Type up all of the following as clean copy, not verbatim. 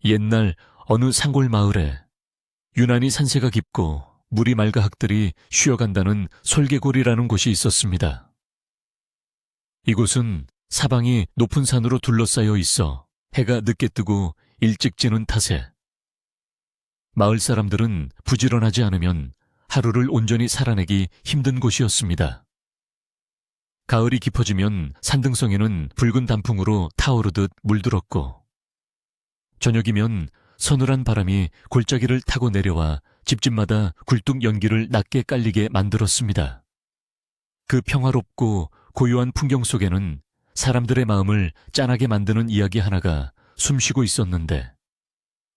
옛날 어느 산골 마을에 유난히 산세가 깊고 물이 맑아 학들이 쉬어간다는 솔개골이라는 곳이 있었습니다. 이곳은 사방이 높은 산으로 둘러싸여 있어 해가 늦게 뜨고 일찍 지는 탓에 마을 사람들은 부지런하지 않으면 하루를 온전히 살아내기 힘든 곳이었습니다. 가을이 깊어지면 산등성이는 붉은 단풍으로 타오르듯 물들었고, 저녁이면 서늘한 바람이 골짜기를 타고 내려와 집집마다 굴뚝 연기를 낮게 깔리게 만들었습니다. 그 평화롭고 고요한 풍경 속에는 사람들의 마음을 짠하게 만드는 이야기 하나가 숨쉬고 있었는데,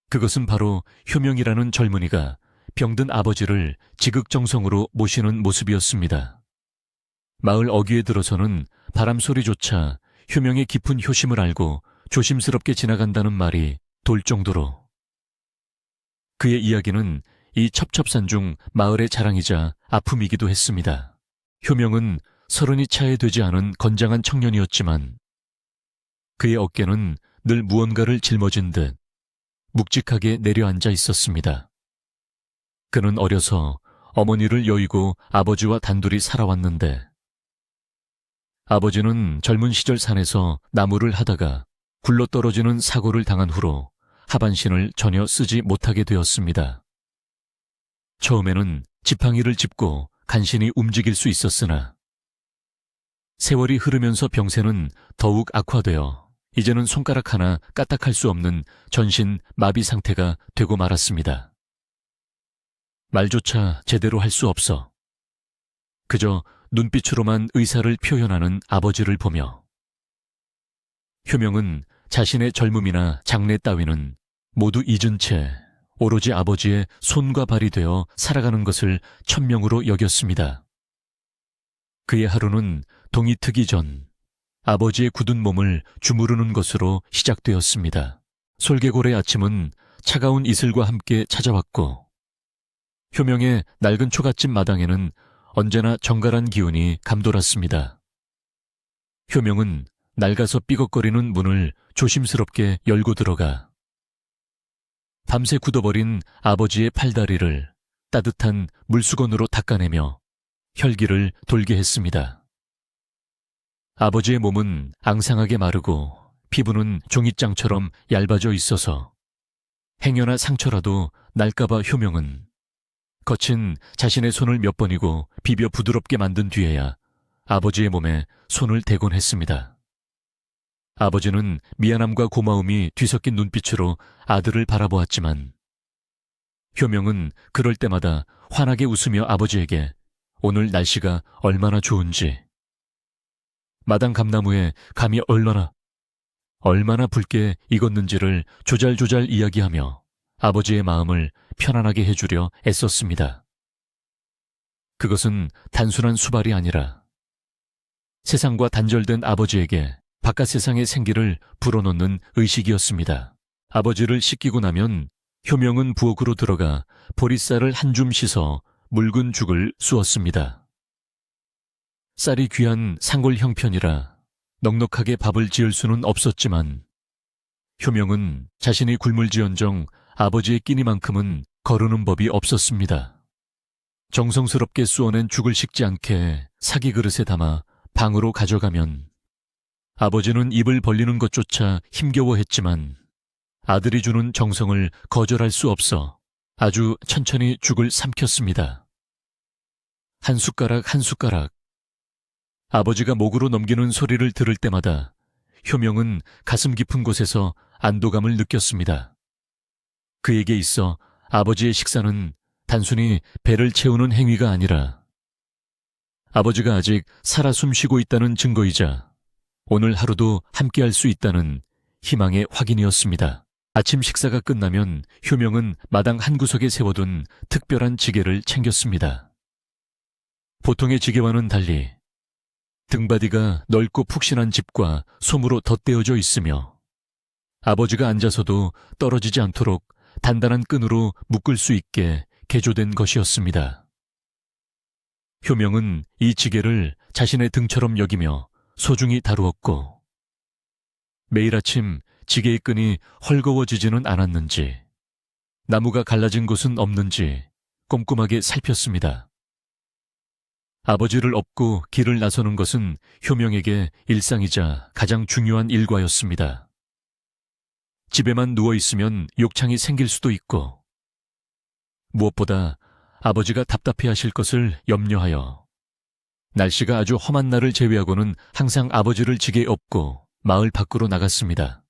그것은 바로 효명이라는 젊은이가 병든 아버지를 지극정성으로 모시는 모습이었습니다. 마을 어귀에 들어서는 바람 소리조차 효명의 깊은 효심을 알고 조심스럽게 지나간다는 말이 돌 정도로, 그의 이야기는 이 첩첩산 중 마을의 자랑이자 아픔이기도 했습니다. 효명은 30이 차에 되지 않은 건장한 청년이었지만 그의 어깨는 늘 무언가를 짊어진 듯 묵직하게 내려앉아 있었습니다. 그는 어려서 어머니를 여의고 아버지와 단둘이 살아왔는데, 아버지는 젊은 시절 산에서 나무를 하다가 굴러떨어지는 사고를 당한 후로 하반신을 전혀 쓰지 못하게 되었습니다. 처음에는 지팡이를 짚고 간신히 움직일 수 있었으나 세월이 흐르면서 병세는 더욱 악화되어 이제는 손가락 하나 까딱할 수 없는 전신 마비 상태가 되고 말았습니다. 말조차 제대로 할 수 없어 그저 눈빛으로만 의사를 표현하는 아버지를 보며 효명은 자신의 젊음이나 장래 따위는 모두 잊은 채 오로지 아버지의 손과 발이 되어 살아가는 것을 천명으로 여겼습니다. 그의 하루는 동이 트기 전 아버지의 굳은 몸을 주무르는 것으로 시작되었습니다. 솔개골의 아침은 차가운 이슬과 함께 찾아왔고, 효명의 낡은 초가집 마당에는 언제나 정갈한 기운이 감돌았습니다. 효명은 낡아서 삐걱거리는 문을 조심스럽게 열고 들어가 밤새 굳어버린 아버지의 팔다리를 따뜻한 물수건으로 닦아내며 혈기를 돌게 했습니다. 아버지의 몸은 앙상하게 마르고 피부는 종잇장처럼 얇아져 있어서 행여나 상처라도 날까봐 효명은 거친 자신의 손을 몇 번이고 비벼 부드럽게 만든 뒤에야 아버지의 몸에 손을 대곤 했습니다. 아버지는 미안함과 고마움이 뒤섞인 눈빛으로 아들을 바라보았지만 효명은 그럴 때마다 환하게 웃으며 아버지에게 오늘 날씨가 얼마나 좋은지, 마당 감나무에 감이 얼마나 붉게 익었는지를 조잘조잘 이야기하며 아버지의 마음을 편안하게 해주려 애썼습니다. 그것은 단순한 수발이 아니라 세상과 단절된 아버지에게 바깥 세상의 생기를 불어넣는 의식이었습니다. 아버지를 씻기고 나면 효명은 부엌으로 들어가 보리쌀을 한 줌 씻어 묽은 죽을 쑤었습니다. 쌀이 귀한 산골 형편이라 넉넉하게 밥을 지을 수는 없었지만 효명은 자신이 굶을지언정 아버지의 끼니만큼은 거르는 법이 없었습니다. 정성스럽게 쑤어낸 죽을 식지 않게 사기 그릇에 담아 방으로 가져가면 아버지는 입을 벌리는 것조차 힘겨워했지만 아들이 주는 정성을 거절할 수 없어 아주 천천히 죽을 삼켰습니다. 한 숟가락 한 숟가락. 아버지가 목으로 넘기는 소리를 들을 때마다 효명은 가슴 깊은 곳에서 안도감을 느꼈습니다. 그에게 있어 아버지의 식사는 단순히 배를 채우는 행위가 아니라 아버지가 아직 살아 숨쉬고 있다는 증거이자 오늘 하루도 함께할 수 있다는 희망의 확인이었습니다. 아침 식사가 끝나면 효명은 마당 한 구석에 세워둔 특별한 지게를 챙겼습니다. 보통의 지게와는 달리 등바디가 넓고 푹신한 집과 솜으로 덧대어져 있으며 아버지가 앉아서도 떨어지지 않도록 단단한 끈으로 묶을 수 있게 개조된 것이었습니다. 효명은 이 지게를 자신의 등처럼 여기며 소중히 다루었고 매일 아침 지게의 끈이 헐거워지지는 않았는지, 나무가 갈라진 곳은 없는지 꼼꼼하게 살폈습니다. 아버지를 업고 길을 나서는 것은 효명에게 일상이자 가장 중요한 일과였습니다. 집에만 누워있으면 욕창이 생길 수도 있고, 무엇보다 아버지가 답답해하실 것을 염려하여 날씨가 아주 험한 날을 제외하고는 항상 아버지를 지게에 업고 마을 밖으로 나갔습니다.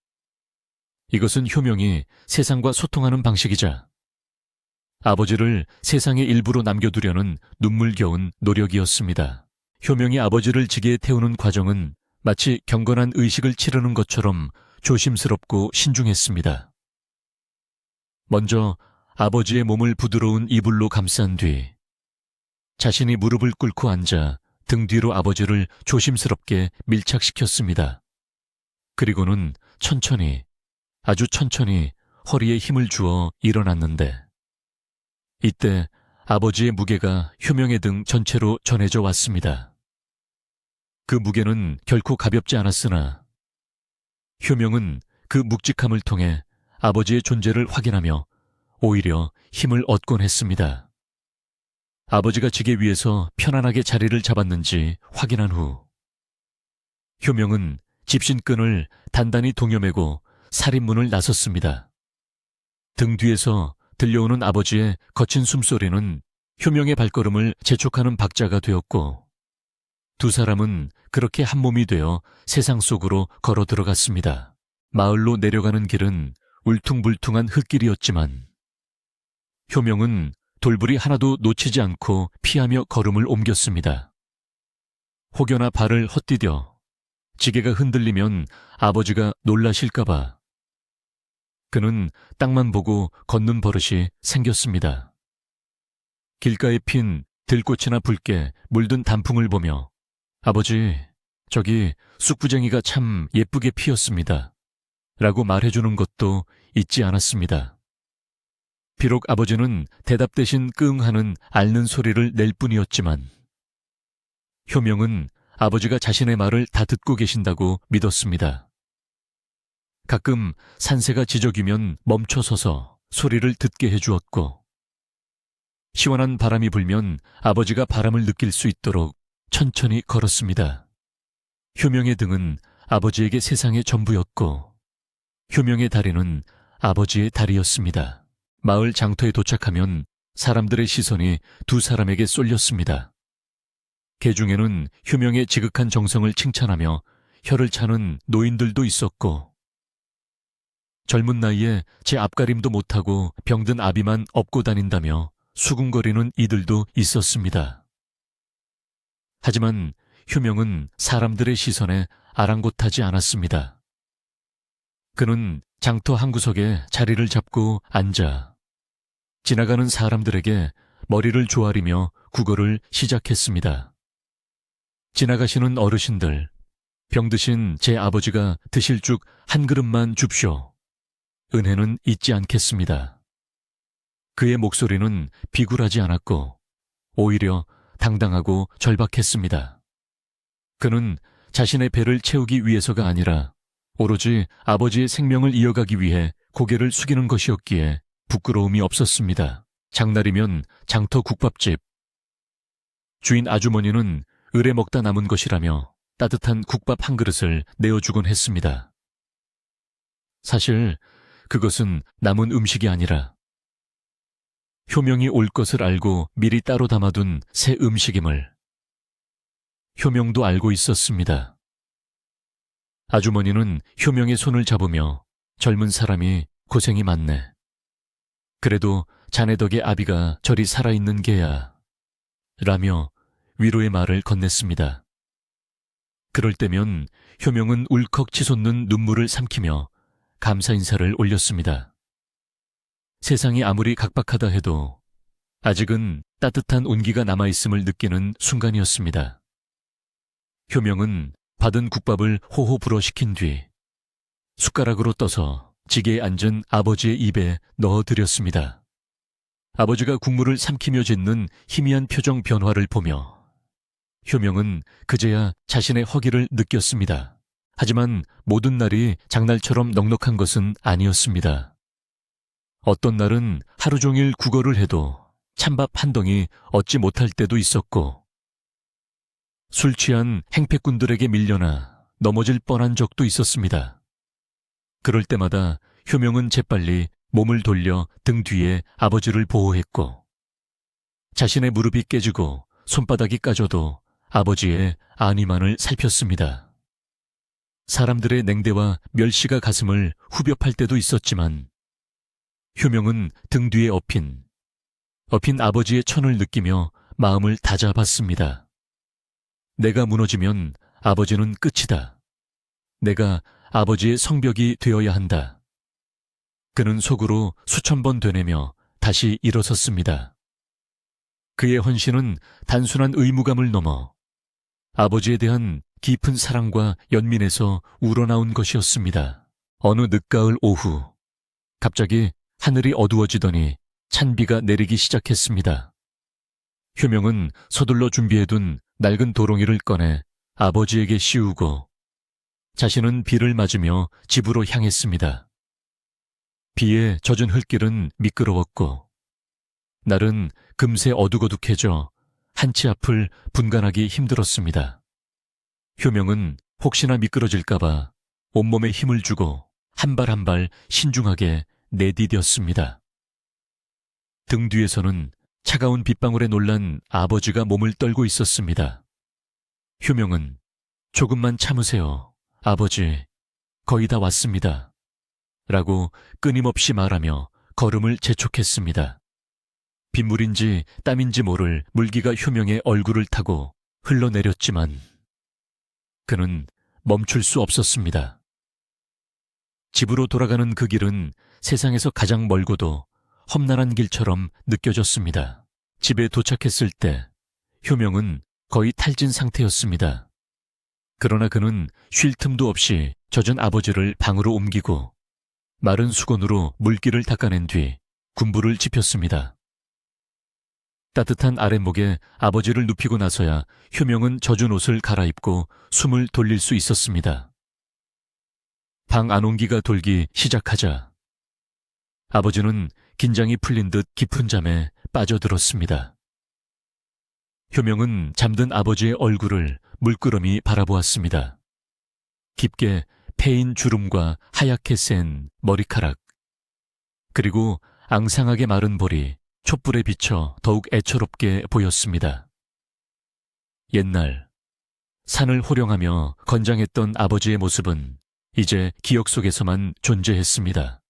이것은 효명이 세상과 소통하는 방식이자 아버지를 세상의 일부로 남겨두려는 눈물겨운 노력이었습니다. 효명이 아버지를 지게에 태우는 과정은 마치 경건한 의식을 치르는 것처럼 조심스럽고 신중했습니다. 먼저 아버지의 몸을 부드러운 이불로 감싼 뒤 자신이 무릎을 꿇고 앉아 등 뒤로 아버지를 조심스럽게 밀착시켰습니다. 그리고는 천천히, 아주 천천히 허리에 힘을 주어 일어났는데, 이때 아버지의 무게가 효명의 등 전체로 전해져 왔습니다. 그 무게는 결코 가볍지 않았으나 효명은 그 묵직함을 통해 아버지의 존재를 확인하며 오히려 힘을 얻곤 했습니다. 아버지가 지게 위에서 편안하게 자리를 잡았는지 확인한 후 효명은 집신끈을 단단히 동여매고 살인문을 나섰습니다. 등 뒤에서 들려오는 아버지의 거친 숨소리는 효명의 발걸음을 재촉하는 박자가 되었고, 두 사람은 그렇게 한 몸이 되어 세상 속으로 걸어 들어갔습니다. 마을로 내려가는 길은 울퉁불퉁한 흙길이었지만 효명은 돌부리 하나도 놓치지 않고 피하며 걸음을 옮겼습니다. 혹여나 발을 헛디뎌 지게가 흔들리면 아버지가 놀라실까봐 그는 땅만 보고 걷는 버릇이 생겼습니다. 길가에 핀 들꽃이나 붉게 물든 단풍을 보며 아버지, 저기 쑥부쟁이가 참 예쁘게 피었습니다. 라고 말해주는 것도 잊지 않았습니다. 비록 아버지는 대답 대신 끙하는 앓는 소리를 낼 뿐이었지만 효명은 아버지가 자신의 말을 다 듣고 계신다고 믿었습니다. 가끔 산새가 지저귀면 멈춰서서 소리를 듣게 해주었고, 시원한 바람이 불면 아버지가 바람을 느낄 수 있도록 천천히 걸었습니다. 효명의 등은 아버지에게 세상의 전부였고, 효명의 다리는 아버지의 다리였습니다. 마을 장터에 도착하면 사람들의 시선이 두 사람에게 쏠렸습니다. 개 중에는 효명의 지극한 정성을 칭찬하며 혀를 차는 노인들도 있었고, 젊은 나이에 제 앞가림도 못하고 병든 아비만 업고 다닌다며 수군거리는 이들도 있었습니다. 하지만 효명은 사람들의 시선에 아랑곳하지 않았습니다. 그는 장터 한 구석에 자리를 잡고 앉아 지나가는 사람들에게 머리를 조아리며 국어를 시작했습니다. 지나가시는 어르신들, 병드신 제 아버지가 드실 죽 한 그릇만 줍쇼. 은혜는 잊지 않겠습니다. 그의 목소리는 비굴하지 않았고 오히려 당당하고 절박했습니다. 그는 자신의 배를 채우기 위해서가 아니라 오로지 아버지의 생명을 이어가기 위해 고개를 숙이는 것이었기에 부끄러움이 없었습니다. 장날이면 장터 국밥집. 주인 아주머니는 을에 먹다 남은 것이라며 따뜻한 국밥 한 그릇을 내어주곤 했습니다. 사실 그것은 남은 음식이 아니라 효명이 올 것을 알고 미리 따로 담아둔 새 음식임을 효명도 알고 있었습니다. 아주머니는 효명의 손을 잡으며 젊은 사람이 고생이 많네. 그래도 자네 덕에 아비가 저리 살아있는 게야. 라며 위로의 말을 건넸습니다. 그럴 때면 효명은 울컥 치솟는 눈물을 삼키며 감사 인사를 올렸습니다. 세상이 아무리 각박하다 해도 아직은 따뜻한 온기가 남아있음을 느끼는 순간이었습니다. 효명은 받은 국밥을 호호 불어 식힌 뒤 숟가락으로 떠서 지게에 앉은 아버지의 입에 넣어드렸습니다. 아버지가 국물을 삼키며 짓는 희미한 표정 변화를 보며 효명은 그제야 자신의 허기를 느꼈습니다. 하지만 모든 날이 장날처럼 넉넉한 것은 아니었습니다. 어떤 날은 하루 종일 국어를 해도 찬밥 한 덩이 얻지 못할 때도 있었고, 술 취한 행패꾼들에게 밀려나 넘어질 뻔한 적도 있었습니다. 그럴 때마다 효명은 재빨리 몸을 돌려 등 뒤에 아버지를 보호했고, 자신의 무릎이 깨지고 손바닥이 까져도 아버지의 안위만을 살폈습니다. 사람들의 냉대와 멸시가 가슴을 후벼 팔 때도 있었지만 효명은 등 뒤에 엎인 아버지의 천을 느끼며 마음을 다잡았습니다. 내가 무너지면 아버지는 끝이다. 내가 아버지의 성벽이 되어야 한다. 그는 속으로 수천 번 되뇌며 다시 일어섰습니다. 그의 헌신은 단순한 의무감을 넘어 아버지에 대한 깊은 사랑과 연민에서 우러나온 것이었습니다. 어느 늦가을 오후, 갑자기 하늘이 어두워지더니 찬비가 내리기 시작했습니다. 효명은 서둘러 준비해둔 낡은 도롱이를 꺼내 아버지에게 씌우고 자신은 비를 맞으며 집으로 향했습니다. 비에 젖은 흙길은 미끄러웠고 날은 금세 어둑어둑해져 한치 앞을 분간하기 힘들었습니다. 효명은 혹시나 미끄러질까봐 온몸에 힘을 주고 한 발 한 발 신중하게 내디뎠습니다. 등 뒤에서는 차가운 빗방울에 놀란 아버지가 몸을 떨고 있었습니다. 효명은 조금만 참으세요. 아버지, 거의 다 왔습니다. 라고 끊임없이 말하며 걸음을 재촉했습니다. 빗물인지 땀인지 모를 물기가 효명의 얼굴을 타고 흘러내렸지만 그는 멈출 수 없었습니다. 집으로 돌아가는 그 길은 세상에서 가장 멀고도 험난한 길처럼 느껴졌습니다. 집에 도착했을 때 효명은 거의 탈진 상태였습니다. 그러나 그는 쉴 틈도 없이 젖은 아버지를 방으로 옮기고 마른 수건으로 물기를 닦아낸 뒤 군부를 지폈습니다. 따뜻한 아랫목에 아버지를 눕히고 나서야 효명은 젖은 옷을 갈아입고 숨을 돌릴 수 있었습니다. 방 안온기가 돌기 시작하자 아버지는 긴장이 풀린 듯 깊은 잠에 빠져들었습니다. 효명은 잠든 아버지의 얼굴을 물끄러미 바라보았습니다. 깊게 패인 주름과 하얗게 센 머리카락, 그리고 앙상하게 마른 볼이 촛불에 비쳐 더욱 애처롭게 보였습니다. 옛날 산을 호령하며 건장했던 아버지의 모습은 이제 기억 속에서만 존재했습니다.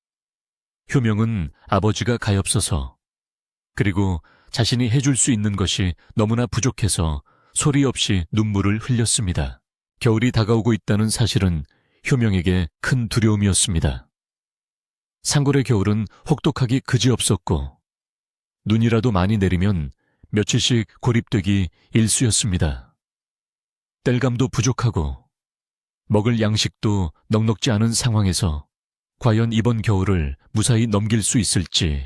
효명은 아버지가 가엾어서, 그리고 자신이 해줄 수 있는 것이 너무나 부족해서 소리 없이 눈물을 흘렸습니다. 겨울이 다가오고 있다는 사실은 효명에게 큰 두려움이었습니다. 상골의 겨울은 혹독하기 그지없었고 눈이라도 많이 내리면 며칠씩 고립되기 일쑤였습니다. 땔감도 부족하고 먹을 양식도 넉넉지 않은 상황에서 과연 이번 겨울을 무사히 넘길 수 있을지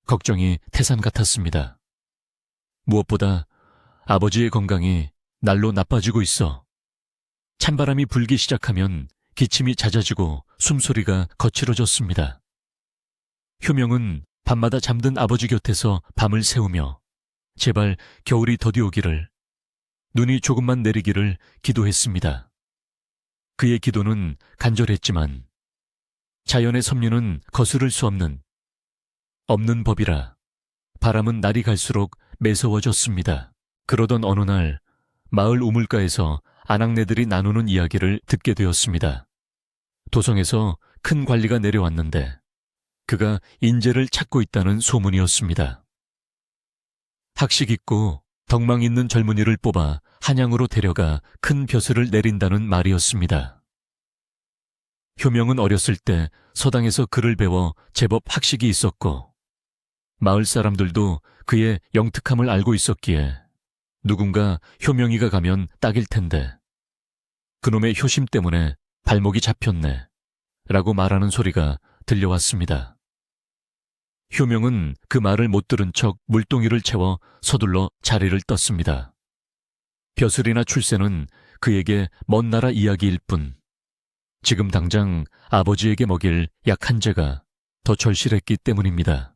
걱정이 태산 같았습니다. 무엇보다 아버지의 건강이 날로 나빠지고 있어 찬바람이 불기 시작하면 기침이 잦아지고 숨소리가 거칠어졌습니다. 효명은 밤마다 잠든 아버지 곁에서 밤을 새우며 제발 겨울이 더디 오기를, 눈이 조금만 내리기를 기도했습니다. 그의 기도는 간절했지만 자연의 섭리는 거스를 수 없는 법이라 바람은 날이 갈수록 매서워졌습니다. 그러던 어느 날 마을 우물가에서 아낙네들이 나누는 이야기를 듣게 되었습니다. 도성에서 큰 관리가 내려왔는데 그가 인재를 찾고 있다는 소문이었습니다. 학식 있고 덕망 있는 젊은이를 뽑아 한양으로 데려가 큰 벼슬을 내린다는 말이었습니다. 효명은 어렸을 때 서당에서 글을 배워 제법 학식이 있었고 마을 사람들도 그의 영특함을 알고 있었기에 누군가 효명이가 가면 딱일 텐데 그놈의 효심 때문에 발목이 잡혔네 라고 말하는 소리가 들려왔습니다. 효명은 그 말을 못 들은 척 물동이를 채워 서둘러 자리를 떴습니다. 벼슬이나 출세는 그에게 먼 나라 이야기일 뿐 지금 당장 아버지에게 먹일 약 한 제가 더 절실했기 때문입니다.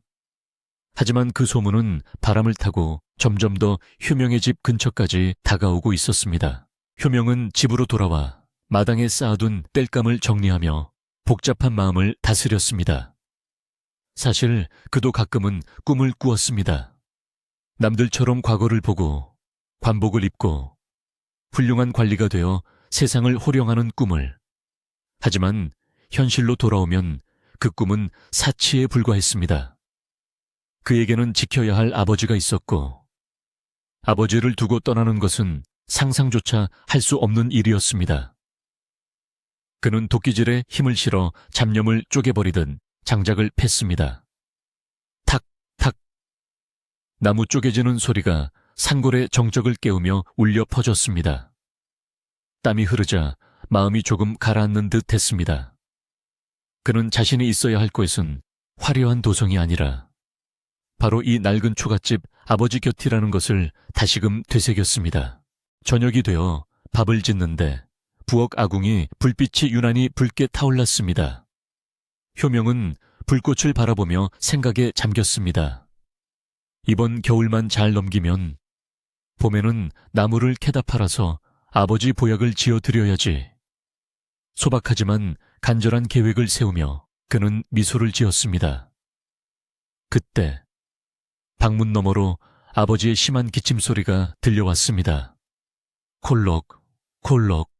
하지만 그 소문은 바람을 타고 점점 더 효명의 집 근처까지 다가오고 있었습니다. 효명은 집으로 돌아와 마당에 쌓아둔 땔감을 정리하며 복잡한 마음을 다스렸습니다. 사실 그도 가끔은 꿈을 꾸었습니다. 남들처럼 과거를 보고 관복을 입고 훌륭한 관리가 되어 세상을 호령하는 꿈을. 하지만 현실로 돌아오면 그 꿈은 사치에 불과했습니다. 그에게는 지켜야 할 아버지가 있었고 아버지를 두고 떠나는 것은 상상조차 할 수 없는 일이었습니다. 그는 도끼질에 힘을 실어 잡념을 쪼개버리듯 장작을 팼습니다. 탁, 탁. 나무 쪼개지는 소리가 산골의 정적을 깨우며 울려 퍼졌습니다. 땀이 흐르자 마음이 조금 가라앉는 듯 했습니다. 그는 자신이 있어야 할 곳은 화려한 도성이 아니라 바로 이 낡은 초가집 아버지 곁이라는 것을 다시금 되새겼습니다. 저녁이 되어 밥을 짓는데 부엌 아궁이 불빛이 유난히 붉게 타올랐습니다. 효명은 불꽃을 바라보며 생각에 잠겼습니다. 이번 겨울만 잘 넘기면 봄에는 나무를 캐다 팔아서 아버지 보약을 지어드려야지. 소박하지만 간절한 계획을 세우며 그는 미소를 지었습니다. 그때 방문 너머로 아버지의 심한 기침 소리가 들려왔습니다. 콜록, 콜록.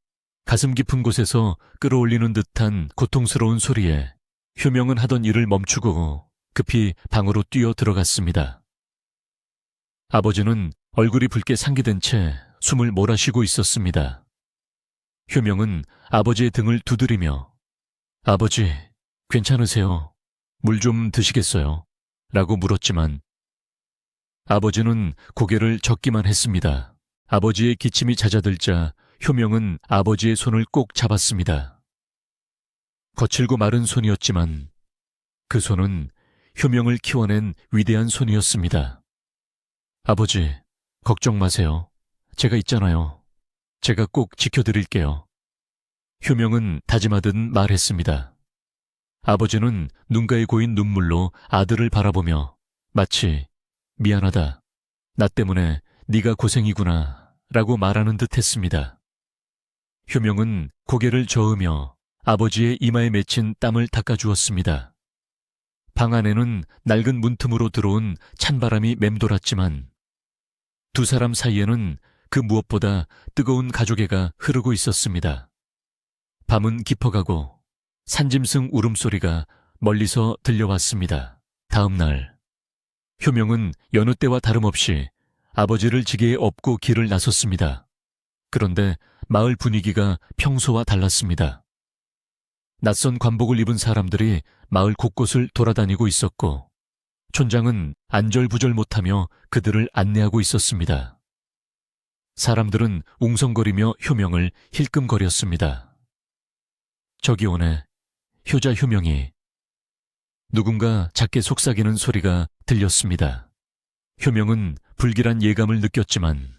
가슴 깊은 곳에서 끌어올리는 듯한 고통스러운 소리에 효명은 하던 일을 멈추고 급히 방으로 뛰어 들어갔습니다. 아버지는 얼굴이 붉게 상기된 채 숨을 몰아쉬고 있었습니다. 효명은 아버지의 등을 두드리며 아버지, 괜찮으세요? 물 좀 드시겠어요? 라고 물었지만 아버지는 고개를 젓기만 했습니다. 아버지의 기침이 잦아들자 효명은 아버지의 손을 꼭 잡았습니다. 거칠고 마른 손이었지만 그 손은 효명을 키워낸 위대한 손이었습니다. 아버지, 걱정 마세요. 제가 있잖아요. 제가 꼭 지켜드릴게요. 효명은 다짐하듯 말했습니다. 아버지는 눈가에 고인 눈물로 아들을 바라보며 마치 미안하다. 나 때문에 네가 고생이구나 라고 말하는 듯 했습니다. 효명은 고개를 저으며 아버지의 이마에 맺힌 땀을 닦아주었습니다. 방 안에는 낡은 문틈으로 들어온 찬바람이 맴돌았지만 두 사람 사이에는 그 무엇보다 뜨거운 가족애가 흐르고 있었습니다. 밤은 깊어가고 산짐승 울음소리가 멀리서 들려왔습니다. 다음 날 효명은 여느 때와 다름없이 아버지를 지게에 업고 길을 나섰습니다. 그런데 마을 분위기가 평소와 달랐습니다. 낯선 관복을 입은 사람들이 마을 곳곳을 돌아다니고 있었고 촌장은 안절부절 못하며 그들을 안내하고 있었습니다. 사람들은 웅성거리며 효명을 힐끔거렸습니다. 저기 오네, 효자 효명이. 누군가 작게 속삭이는 소리가 들렸습니다. 효명은 불길한 예감을 느꼈지만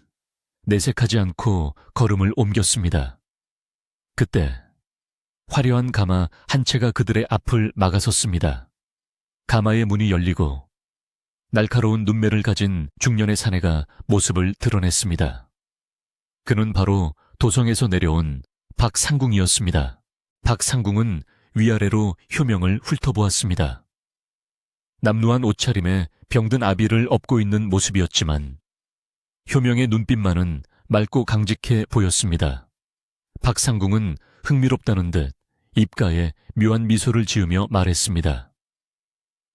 내색하지 않고 걸음을 옮겼습니다. 그때 화려한 가마 한 채가 그들의 앞을 막아섰습니다. 가마의 문이 열리고 날카로운 눈매를 가진 중년의 사내가 모습을 드러냈습니다. 그는 바로 도성에서 내려온 박상궁이었습니다. 박상궁은 위아래로 효명을 훑어보았습니다. 남루한 옷차림에 병든 아비를 업고 있는 모습이었지만 효명의 눈빛만은 맑고 강직해 보였습니다. 박상궁은 흥미롭다는 듯 입가에 묘한 미소를 지으며 말했습니다.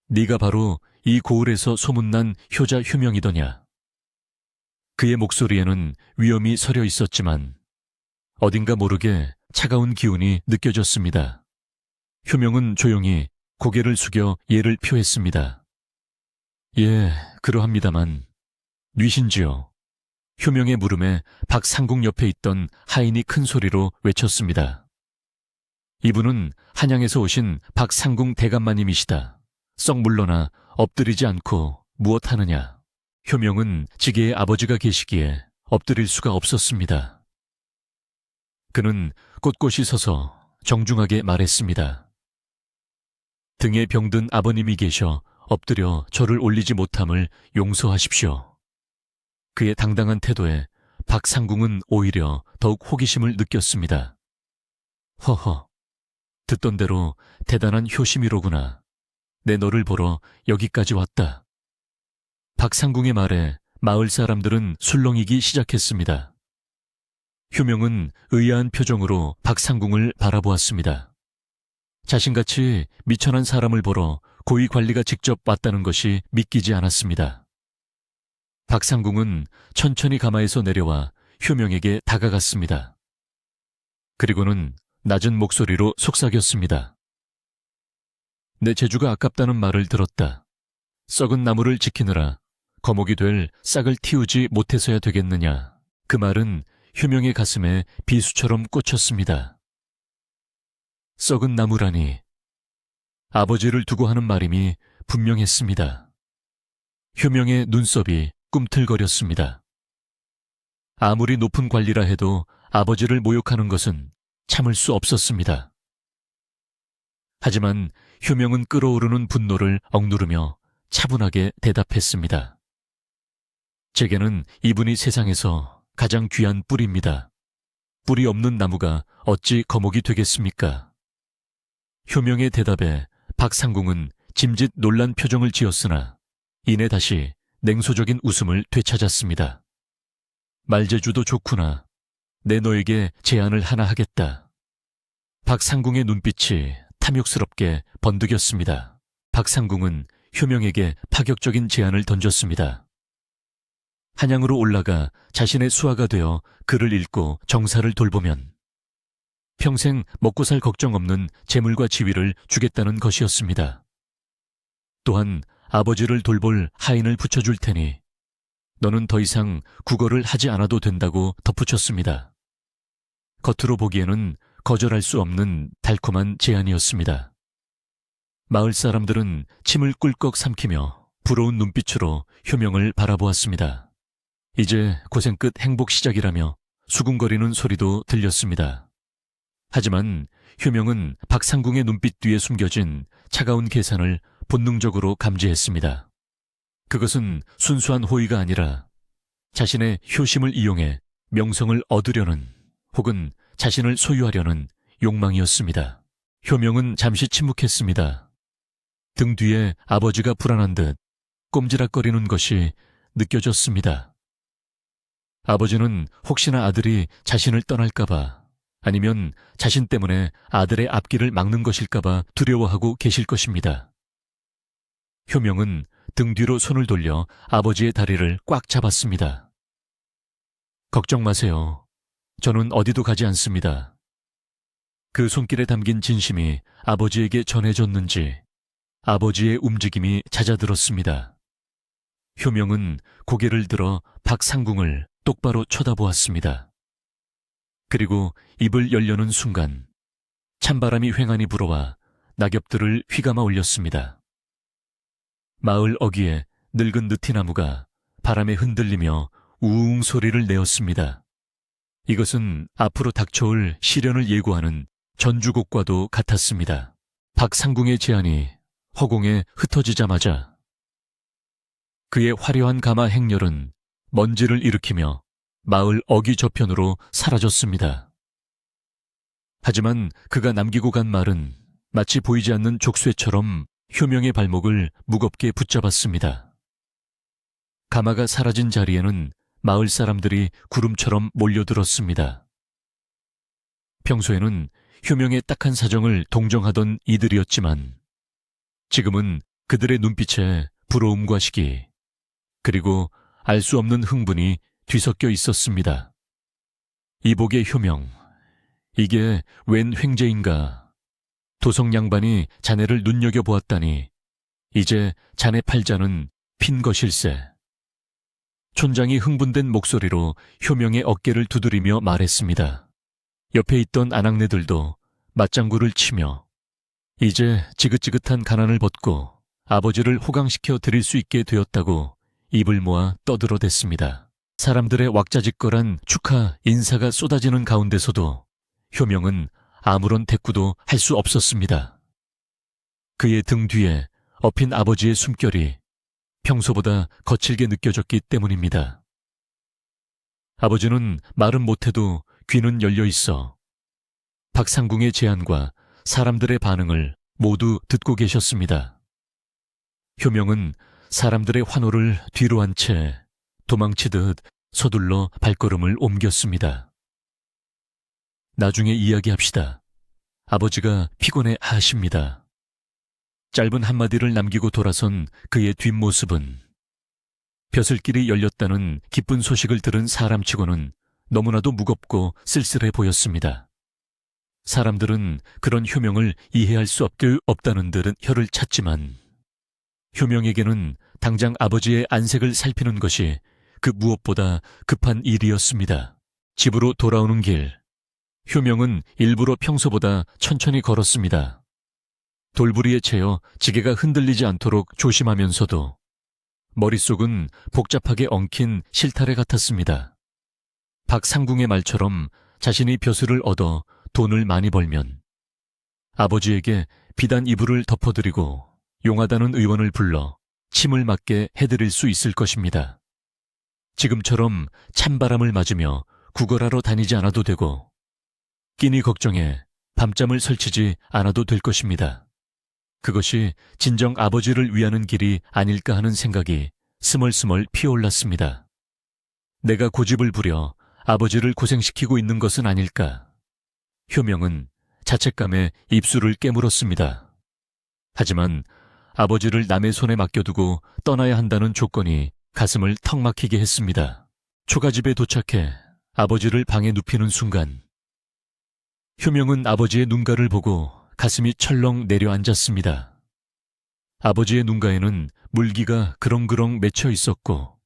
네가 바로 이 고을에서 소문난 효자 효명이더냐. 그의 목소리에는 위엄이 서려 있었지만 어딘가 모르게 차가운 기운이 느껴졌습니다. 효명은 조용히 고개를 숙여 예를 표했습니다. 예, 그러합니다만 뉘신지요. 효명의 물음에 박상궁 옆에 있던 하인이 큰 소리로 외쳤습니다. 이분은 한양에서 오신 박상궁 대감마님이시다. 썩 물러나 엎드리지 않고 무엇하느냐. 효명은 지게의 아버지가 계시기에 엎드릴 수가 없었습니다. 그는 꼿꼿이 서서 정중하게 말했습니다. 등에 병든 아버님이 계셔 엎드려 저를 올리지 못함을 용서하십시오. 그의 당당한 태도에 박상궁은 오히려 더욱 호기심을 느꼈습니다. 허허, 듣던 대로 대단한 효심이로구나. 내 너를 보러 여기까지 왔다. 박상궁의 말에 마을 사람들은 술렁이기 시작했습니다. 효명은 의아한 표정으로 박상궁을 바라보았습니다. 자신같이 미천한 사람을 보러 고위 관리가 직접 왔다는 것이 믿기지 않았습니다. 박상궁은 천천히 가마에서 내려와 효명에게 다가갔습니다. 그리고는 낮은 목소리로 속삭였습니다. 내 재주가 아깝다는 말을 들었다. 썩은 나무를 지키느라 거목이 될 싹을 틔우지 못해서야 되겠느냐. 그 말은 효명의 가슴에 비수처럼 꽂혔습니다. 썩은 나무라니. 아버지를 두고 하는 말임이 분명했습니다. 효명의 눈썹이 꿈틀거렸습니다. 아무리 높은 관리라 해도 아버지를 모욕하는 것은 참을 수 없었습니다. 하지만 효명은 끓어오르는 분노를 억누르며 차분하게 대답했습니다. 제게는 이분이 세상에서 가장 귀한 뿔입니다. 뿔이 없는 나무가 어찌 거목이 되겠습니까? 효명의 대답에 박상궁은 짐짓 놀란 표정을 지었으나 이내 다시 냉소적인 웃음을 되찾았습니다. 말재주도 좋구나. 내 너에게 제안을 하나 하겠다. 박상궁의 눈빛이 탐욕스럽게 번득였습니다. 박상궁은 효명에게 파격적인 제안을 던졌습니다. 한양으로 올라가 자신의 수하가 되어 글을 읽고 정사를 돌보면 평생 먹고 살 걱정 없는 재물과 지위를 주겠다는 것이었습니다. 또한 아버지를 돌볼 하인을 붙여줄 테니 너는 더 이상 국어를 하지 않아도 된다고 덧붙였습니다. 겉으로 보기에는 거절할 수 없는 달콤한 제안이었습니다. 마을 사람들은 침을 꿀꺽 삼키며 부러운 눈빛으로 효명을 바라보았습니다. 이제 고생 끝 행복 시작이라며 수군거리는 소리도 들렸습니다. 하지만 효명은 박상궁의 눈빛 뒤에 숨겨진 차가운 계산을 본능적으로 감지했습니다. 그것은 순수한 호의가 아니라 자신의 효심을 이용해 명성을 얻으려는 혹은 자신을 소유하려는 욕망이었습니다. 효명은 잠시 침묵했습니다. 등 뒤에 아버지가 불안한 듯 꼼지락거리는 것이 느껴졌습니다. 아버지는 혹시나 아들이 자신을 떠날까봐 아니면 자신 때문에 아들의 앞길을 막는 것일까봐 두려워하고 계실 것입니다. 효명은 등 뒤로 손을 돌려 아버지의 다리를 꽉 잡았습니다. 걱정 마세요. 저는 어디도 가지 않습니다. 그 손길에 담긴 진심이 아버지에게 전해졌는지 아버지의 움직임이 잦아들었습니다. 효명은 고개를 들어 박상궁을 똑바로 쳐다보았습니다. 그리고 입을 열려는 순간 찬바람이 횡하니 불어와 낙엽들을 휘감아 올렸습니다. 마을 어귀에 늙은 느티나무가 바람에 흔들리며 우웅 소리를 내었습니다. 이것은 앞으로 닥쳐올 시련을 예고하는 전주곡과도 같았습니다. 박상궁의 제안이 허공에 흩어지자마자 그의 화려한 가마 행렬은 먼지를 일으키며 마을 어귀 저편으로 사라졌습니다. 하지만 그가 남기고 간 말은 마치 보이지 않는 족쇄처럼 효명의 발목을 무겁게 붙잡았습니다. 가마가 사라진 자리에는 마을 사람들이 구름처럼 몰려들었습니다. 평소에는 효명의 딱한 사정을 동정하던 이들이었지만 지금은 그들의 눈빛에 부러움과 시기 그리고 알 수 없는 흥분이 뒤섞여 있었습니다. 이복의 효명, 이게 웬 횡재인가. 도성 양반이 자네를 눈여겨보았다니 이제 자네 팔자는 핀 것일세. 촌장이 흥분된 목소리로 효명의 어깨를 두드리며 말했습니다. 옆에 있던 아낙네들도 맞장구를 치며 이제 지긋지긋한 가난을 벗고 아버지를 호강시켜 드릴 수 있게 되었다고 입을 모아 떠들어댔습니다. 사람들의 왁자지껄한 축하 인사가 쏟아지는 가운데서도 효명은 아무런 대꾸도 할 수 없었습니다. 그의 등 뒤에 엎인 아버지의 숨결이 평소보다 거칠게 느껴졌기 때문입니다. 아버지는 말은 못해도 귀는 열려 있어 박상궁의 제안과 사람들의 반응을 모두 듣고 계셨습니다. 효명은 사람들의 환호를 뒤로 한 채 도망치듯 서둘러 발걸음을 옮겼습니다. 나중에 이야기합시다. 아버지가 피곤해 하십니다. 짧은 한마디를 남기고 돌아선 그의 뒷모습은 벼슬길이 열렸다는 기쁜 소식을 들은 사람치고는 너무나도 무겁고 쓸쓸해 보였습니다. 사람들은 그런 효명을 이해할 수 없다는 듯은 혀를 찼지만 효명에게는 당장 아버지의 안색을 살피는 것이 그 무엇보다 급한 일이었습니다. 집으로 돌아오는 길, 효명은 일부러 평소보다 천천히 걸었습니다. 돌부리에 채여 지게가 흔들리지 않도록 조심하면서도 머릿속은 복잡하게 엉킨 실타래 같았습니다. 박상궁의 말처럼 자신이 벼슬을 얻어 돈을 많이 벌면 아버지에게 비단 이불을 덮어드리고 용하다는 의원을 불러 침을 맞게 해드릴 수 있을 것입니다. 지금처럼 찬바람을 맞으며 구걸하러 다니지 않아도 되고 끼니 걱정에 밤잠을 설치지 않아도 될 것입니다. 그것이 진정 아버지를 위하는 길이 아닐까 하는 생각이 스멀스멀 피어올랐습니다. 내가 고집을 부려 아버지를 고생시키고 있는 것은 아닐까. 효명은 자책감에 입술을 깨물었습니다. 하지만 아버지를 남의 손에 맡겨두고 떠나야 한다는 조건이 가슴을 턱 막히게 했습니다. 초가집에 도착해 아버지를 방에 눕히는 순간 효명은 아버지의 눈가를 보고 가슴이 철렁 내려앉았습니다. 아버지의 눈가에는 물기가 그렁그렁 맺혀 있었고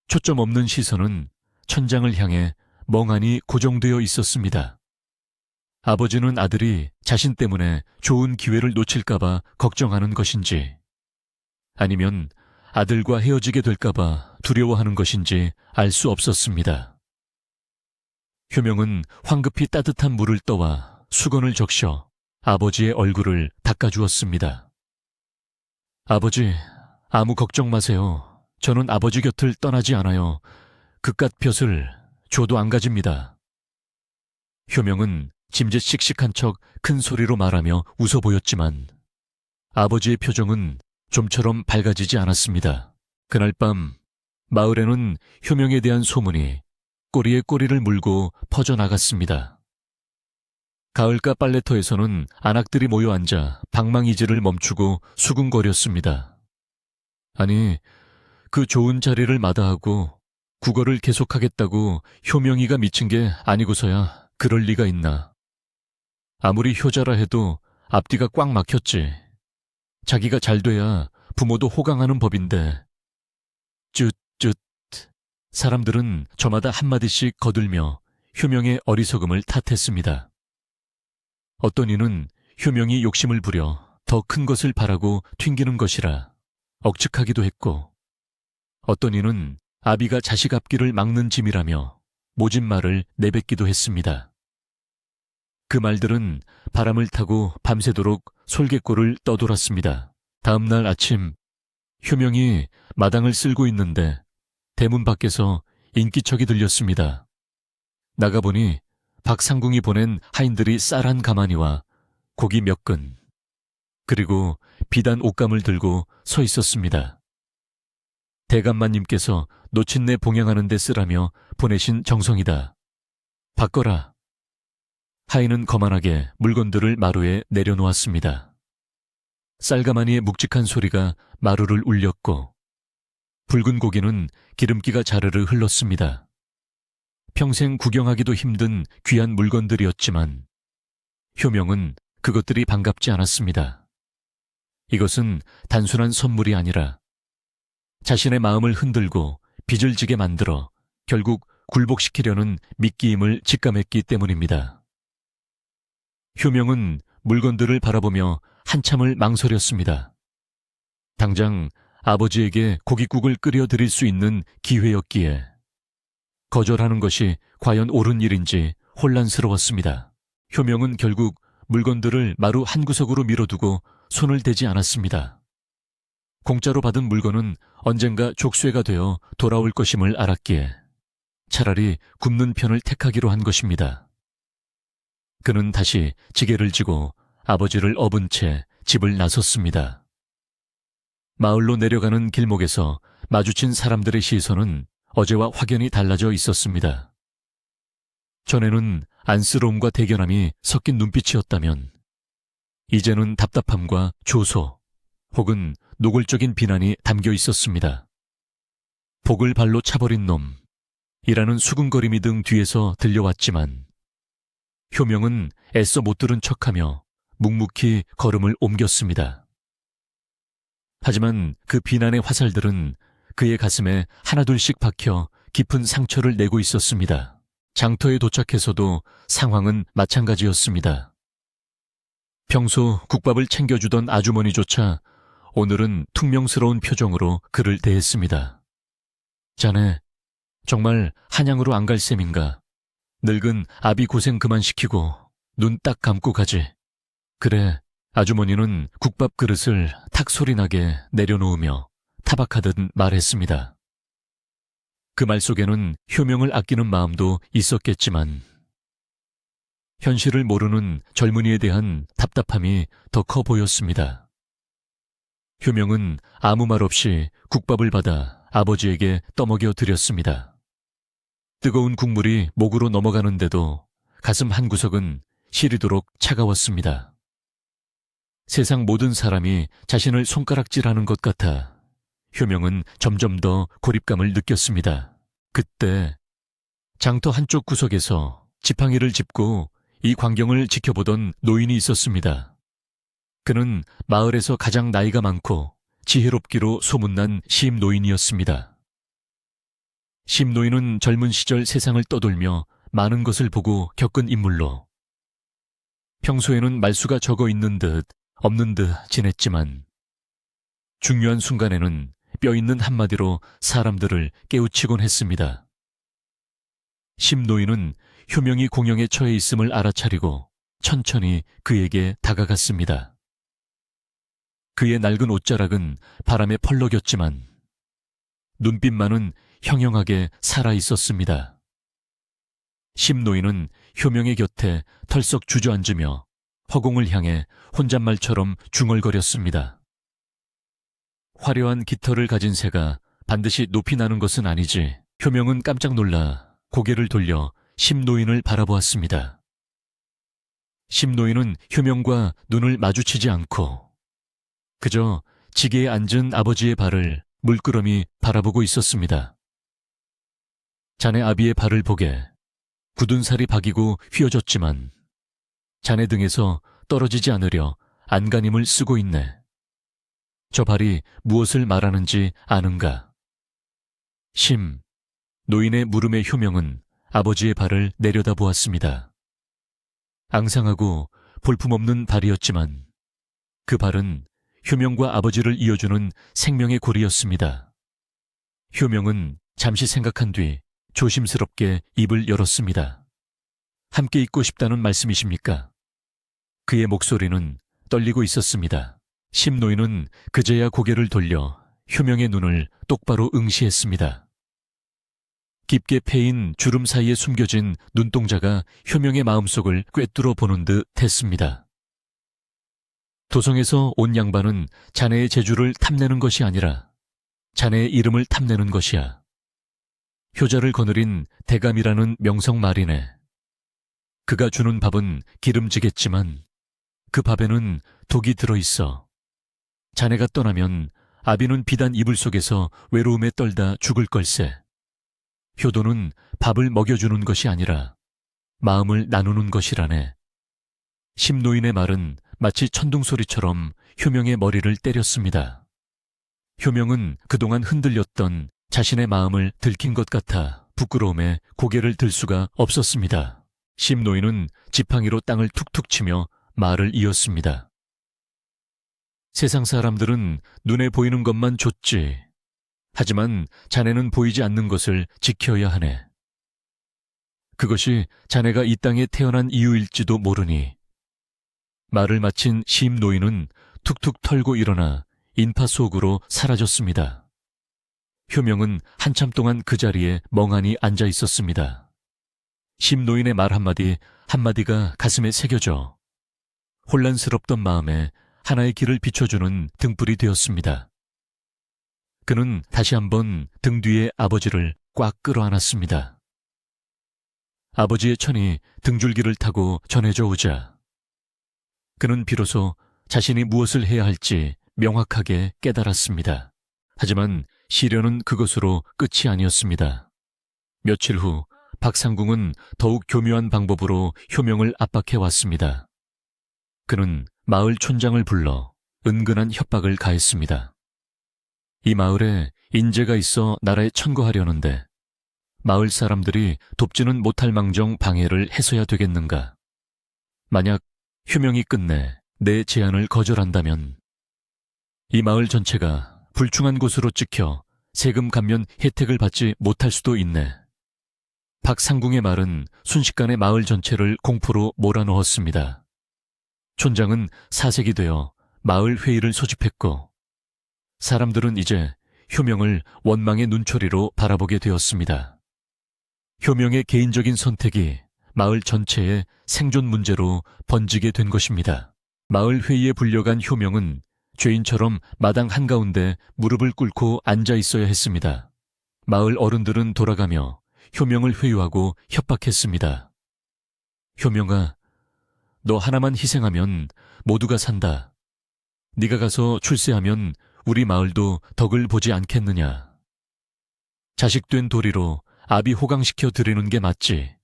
초점 없는 시선은 천장을 향해 멍하니 고정되어 있었습니다. 아버지는 아들이 자신 때문에 좋은 기회를 놓칠까봐 걱정하는 것인지 아니면 아들과 헤어지게 될까봐 두려워하는 것인지 알 수 없었습니다. 효명은 황급히 따뜻한 물을 떠와 수건을 적셔 아버지의 얼굴을 닦아주었습니다. 아버지, 아무 걱정 마세요. 저는 아버지 곁을 떠나지 않아요. 그깟 벼슬 줘도 안 가집니다. 효명은 짐짓 씩씩한 척 큰 소리로 말하며 웃어 보였지만 아버지의 표정은 좀처럼 밝아지지 않았습니다. 그날 밤 마을에는 효명에 대한 소문이 꼬리에 꼬리를 물고 퍼져나갔습니다. 가을가 빨래터에서는 안악들이 모여 앉아 방망이질을 멈추고 수군거렸습니다. 아니, 그 좋은 자리를 마다하고 국어를 계속하겠다고 효명이가 미친 게 아니고서야 그럴 리가 있나. 아무리 효자라 해도 앞뒤가 꽉 막혔지. 자기가 잘 돼야 부모도 호강하는 법인데. 쯧쯧. 사람들은 저마다 한마디씩 거들며 효명의 어리석음을 탓했습니다. 어떤 이는 효명이 욕심을 부려 더 큰 것을 바라고 튕기는 것이라 억측하기도 했고 어떤 이는 아비가 자식 앞길을 막는 짐이라며 모진 말을 내뱉기도 했습니다. 그 말들은 바람을 타고 밤새도록 솔개골을 떠돌았습니다. 다음 날 아침 효명이 마당을 쓸고 있는데 대문 밖에서 인기척이 들렸습니다. 나가보니 박상궁이 보낸 하인들이 쌀1 가마니와 고기 몇 근, 그리고 비단 옷감을 들고 서 있었습니다. 대감마님께서 노친네 봉양하는 데 쓰라며 보내신 정성이다. 바꿔라. 하인은 거만하게 물건들을 마루에 내려놓았습니다. 쌀가마니의 묵직한 소리가 마루를 울렸고 붉은 고기는 기름기가 자르르 흘렀습니다. 평생 구경하기도 힘든 귀한 물건들이었지만 효명은 그것들이 반갑지 않았습니다. 이것은 단순한 선물이 아니라 자신의 마음을 흔들고 빚을 지게 만들어 결국 굴복시키려는 미끼임을 직감했기 때문입니다. 효명은 물건들을 바라보며 한참을 망설였습니다. 당장 아버지에게 고깃국을 끓여드릴 수 있는 기회였기에 거절하는 것이 과연 옳은 일인지 혼란스러웠습니다. 효명은 결국 물건들을 마루 한 구석으로 밀어두고 손을 대지 않았습니다. 공짜로 받은 물건은 언젠가 족쇄가 되어 돌아올 것임을 알았기에 차라리 굶는 편을 택하기로 한 것입니다. 그는 다시 지게를 지고 아버지를 업은 채 집을 나섰습니다. 마을로 내려가는 길목에서 마주친 사람들의 시선은 어제와 확연히 달라져 있었습니다. 전에는 안쓰러움과 대견함이 섞인 눈빛이었다면 이제는 답답함과 조소 혹은 노골적인 비난이 담겨 있었습니다. 복을 발로 차버린 놈이라는 수군거림이 등 뒤에서 들려왔지만 효명은 애써 못 들은 척하며 묵묵히 걸음을 옮겼습니다. 하지만 그 비난의 화살들은 그의 가슴에 하나둘씩 박혀 깊은 상처를 내고 있었습니다. 장터에 도착해서도 상황은 마찬가지였습니다. 평소 국밥을 챙겨주던 아주머니조차 오늘은 퉁명스러운 표정으로 그를 대했습니다. 자네, 정말 한양으로 안 갈 셈인가? 늙은 아비 고생 그만 시키고 눈 딱 감고 가지. 그래, 아주머니는 국밥 그릇을 탁 소리나게 내려놓으며 타박하듯 말했습니다. 그 말 속에는 효명을 아끼는 마음도 있었겠지만 현실을 모르는 젊은이에 대한 답답함이 더 커 보였습니다. 효명은 아무 말 없이 국밥을 받아 아버지에게 떠먹여 드렸습니다. 뜨거운 국물이 목으로 넘어가는데도 가슴 한구석은 시리도록 차가웠습니다. 세상 모든 사람이 자신을 손가락질하는 것 같아 효명은 점점 더 고립감을 느꼈습니다. 그때 장터 한쪽 구석에서 지팡이를 짚고 이 광경을 지켜보던 노인이 있었습니다. 그는 마을에서 가장 나이가 많고 지혜롭기로 소문난 심노인이었습니다. 심노인은 젊은 시절 세상을 떠돌며 많은 것을 보고 겪은 인물로 평소에는 말수가 적어 있는 듯 없는 듯 지냈지만 중요한 순간에는 뼈 있는 한마디로 사람들을 깨우치곤 했습니다. 심노인은 효명이 공영에 처해 있음을 알아차리고 천천히 그에게 다가갔습니다. 그의 낡은 옷자락은 바람에 펄럭였지만 눈빛만은 형형하게 살아있었습니다. 심노인은 효명의 곁에 털썩 주저앉으며 허공을 향해 혼잣말처럼 중얼거렸습니다. 화려한 깃털을 가진 새가 반드시 높이 나는 것은 아니지. 효명은 깜짝 놀라 고개를 돌려 심노인을 바라보았습니다. 심노인은 효명과 눈을 마주치지 않고 그저 지게에 앉은 아버지의 발을 물끄러미 바라보고 있었습니다. 자네 아비의 발을 보게. 굳은 살이 박이고 휘어졌지만 자네 등에서 떨어지지 않으려 안간힘을 쓰고 있네. 저 발이 무엇을 말하는지 아는가? 노인의 물음에 효명은 아버지의 발을 내려다보았습니다. 앙상하고 볼품없는 발이었지만 그 발은 효명과 아버지를 이어주는 생명의 고리였습니다. 효명은 잠시 생각한 뒤 조심스럽게 입을 열었습니다. 함께 있고 싶다는 말씀이십니까? 그의 목소리는 떨리고 있었습니다. 심노인은 그제야 고개를 돌려 효명의 눈을 똑바로 응시했습니다. 깊게 패인 주름 사이에 숨겨진 눈동자가 효명의 마음속을 꿰뚫어 보는 듯 했습니다. 도성에서 온 양반은 자네의 재주를 탐내는 것이 아니라 자네의 이름을 탐내는 것이야. 효자를 거느린 대감이라는 명성 말이네. 그가 주는 밥은 기름지겠지만 그 밥에는 독이 들어있어. 자네가 떠나면 아비는 비단 이불 속에서 외로움에 떨다 죽을 걸세. 효도는 밥을 먹여주는 것이 아니라 마음을 나누는 것이라네. 심노인의 말은 마치 천둥소리처럼 효명의 머리를 때렸습니다. 효명은 그동안 흔들렸던 자신의 마음을 들킨 것 같아 부끄러움에 고개를 들 수가 없었습니다. 심노인은 지팡이로 땅을 툭툭 치며 말을 이었습니다. 세상 사람들은 눈에 보이는 것만 줬지. 하지만 자네는 보이지 않는 것을 지켜야 하네. 그것이 자네가 이 땅에 태어난 이유일지도 모르니. 말을 마친 심 노인은 툭툭 털고 일어나 인파 속으로 사라졌습니다. 효명은 한참 동안 그 자리에 멍하니 앉아 있었습니다. 심 노인의 말 한마디가 가슴에 새겨져 혼란스럽던 마음에 하나의 길을 비춰주는 등불이 되었습니다. 그는 다시 한번 등 뒤에 아버지를 꽉 끌어안았습니다. 아버지의 천이 등줄기를 타고 전해져 오자 그는 비로소 자신이 무엇을 해야 할지 명확하게 깨달았습니다. 하지만 시련은 그것으로 끝이 아니었습니다. 며칠 후 박상궁은 더욱 교묘한 방법으로 효명을 압박해 왔습니다. 그는 마을 촌장을 불러 은근한 협박을 가했습니다. 이 마을에 인재가 있어 나라에 천거하려는데 마을 사람들이 돕지는 못할 망정 방해를 해서야 되겠는가? 만약 효명이 끝내 내 제안을 거절한다면 이 마을 전체가 불충한 곳으로 찍혀 세금 감면 혜택을 받지 못할 수도 있네. 박상궁의 말은 순식간에 마을 전체를 공포로 몰아넣었습니다. 촌장은 사색이 되어 마을 회의를 소집했고 사람들은 이제 효명을 원망의 눈초리로 바라보게 되었습니다. 효명의 개인적인 선택이 마을 전체의 생존 문제로 번지게 된 것입니다. 마을 회의에 불려간 효명은 죄인처럼 마당 한가운데 무릎을 꿇고 앉아 있어야 했습니다. 마을 어른들은 돌아가며 효명을 회유하고 협박했습니다. 효명아, 너 하나만 희생하면 모두가 산다. 네가 가서 출세하면 우리 마을도 덕을 보지 않겠느냐. 자식된 도리로 아비 호강시켜 드리는 게 맞지.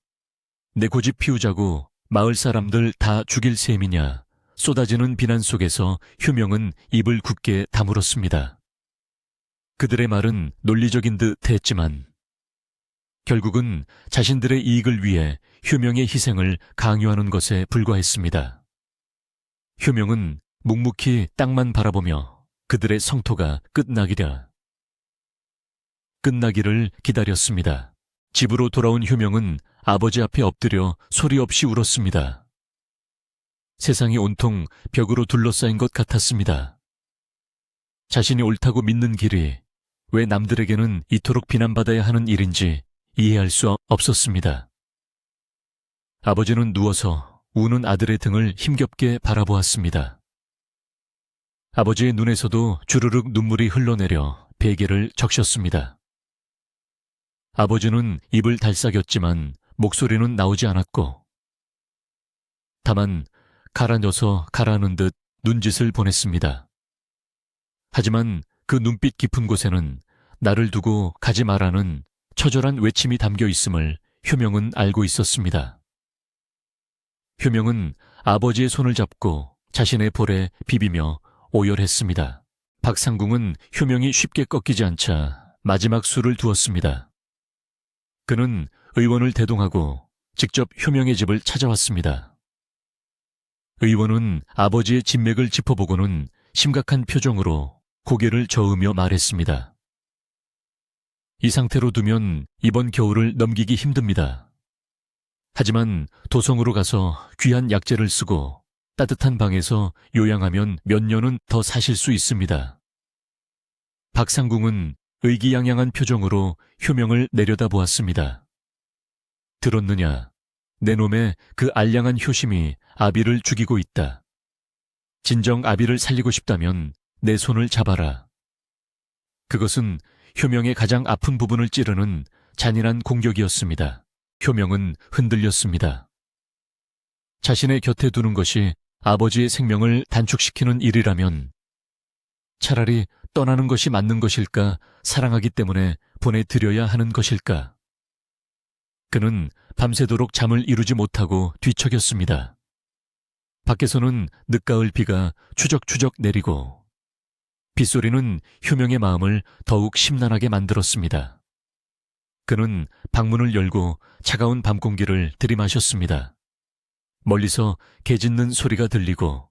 내 고집 피우자고 마을 사람들 다 죽일 셈이냐. 쏟아지는 비난 속에서 효명은 입을 굳게 다물었습니다. 그들의 말은 논리적인 듯 했지만 결국은 자신들의 이익을 위해 효명의 희생을 강요하는 것에 불과했습니다. 효명은 묵묵히 땅만 바라보며 그들의 성토가 끝나기를 기다렸습니다. 집으로 돌아온 효명은 아버지 앞에 엎드려 소리 없이 울었습니다. 세상이 온통 벽으로 둘러싸인 것 같았습니다. 자신이 옳다고 믿는 길이 왜 남들에게는 이토록 비난받아야 하는 일인지 이해할 수 없었습니다. 아버지는 누워서 우는 아들의 등을 힘겹게 바라보았습니다. 아버지의 눈에서도 주르륵 눈물이 흘러내려 베개를 적셨습니다. 아버지는 입을 달싹였지만 목소리는 나오지 않았고 다만 가라앉아서 가라앉는 듯 눈짓을 보냈습니다. 하지만 그 눈빛 깊은 곳에는 나를 두고 가지 마라는 처절한 외침이 담겨 있음을 효명은 알고 있었습니다. 효명은 아버지의 손을 잡고 자신의 볼에 비비며 오열했습니다. 박상궁은 효명이 쉽게 꺾이지 않자 마지막 수를 두었습니다. 그는 의원을 대동하고 직접 효명의 집을 찾아왔습니다. 의원은 아버지의 진맥을 짚어보고는 심각한 표정으로 고개를 저으며 말했습니다. 이 상태로 두면 이번 겨울을 넘기기 힘듭니다. 하지만 도성으로 가서 귀한 약재를 쓰고 따뜻한 방에서 요양하면 몇 년은 더 사실 수 있습니다. 박상궁은 의기양양한 표정으로 효명을 내려다보았습니다. 들었느냐? 내 놈의 그 알량한 효심이 아비를 죽이고 있다. 진정 아비를 살리고 싶다면 내 손을 잡아라. 그것은 효명의 가장 아픈 부분을 찌르는 잔인한 공격이었습니다. 효명은 흔들렸습니다. 자신의 곁에 두는 것이 아버지의 생명을 단축시키는 일이라면 차라리 떠나는 것이 맞는 것일까, 사랑하기 때문에 보내드려야 하는 것일까? 그는 밤새도록 잠을 이루지 못하고 뒤척였습니다. 밖에서는 늦가을 비가 추적추적 내리고 빗소리는 효명의 마음을 더욱 심란하게 만들었습니다. 그는 방문을 열고 차가운 밤 공기를 들이마셨습니다. 멀리서 개 짖는 소리가 들리고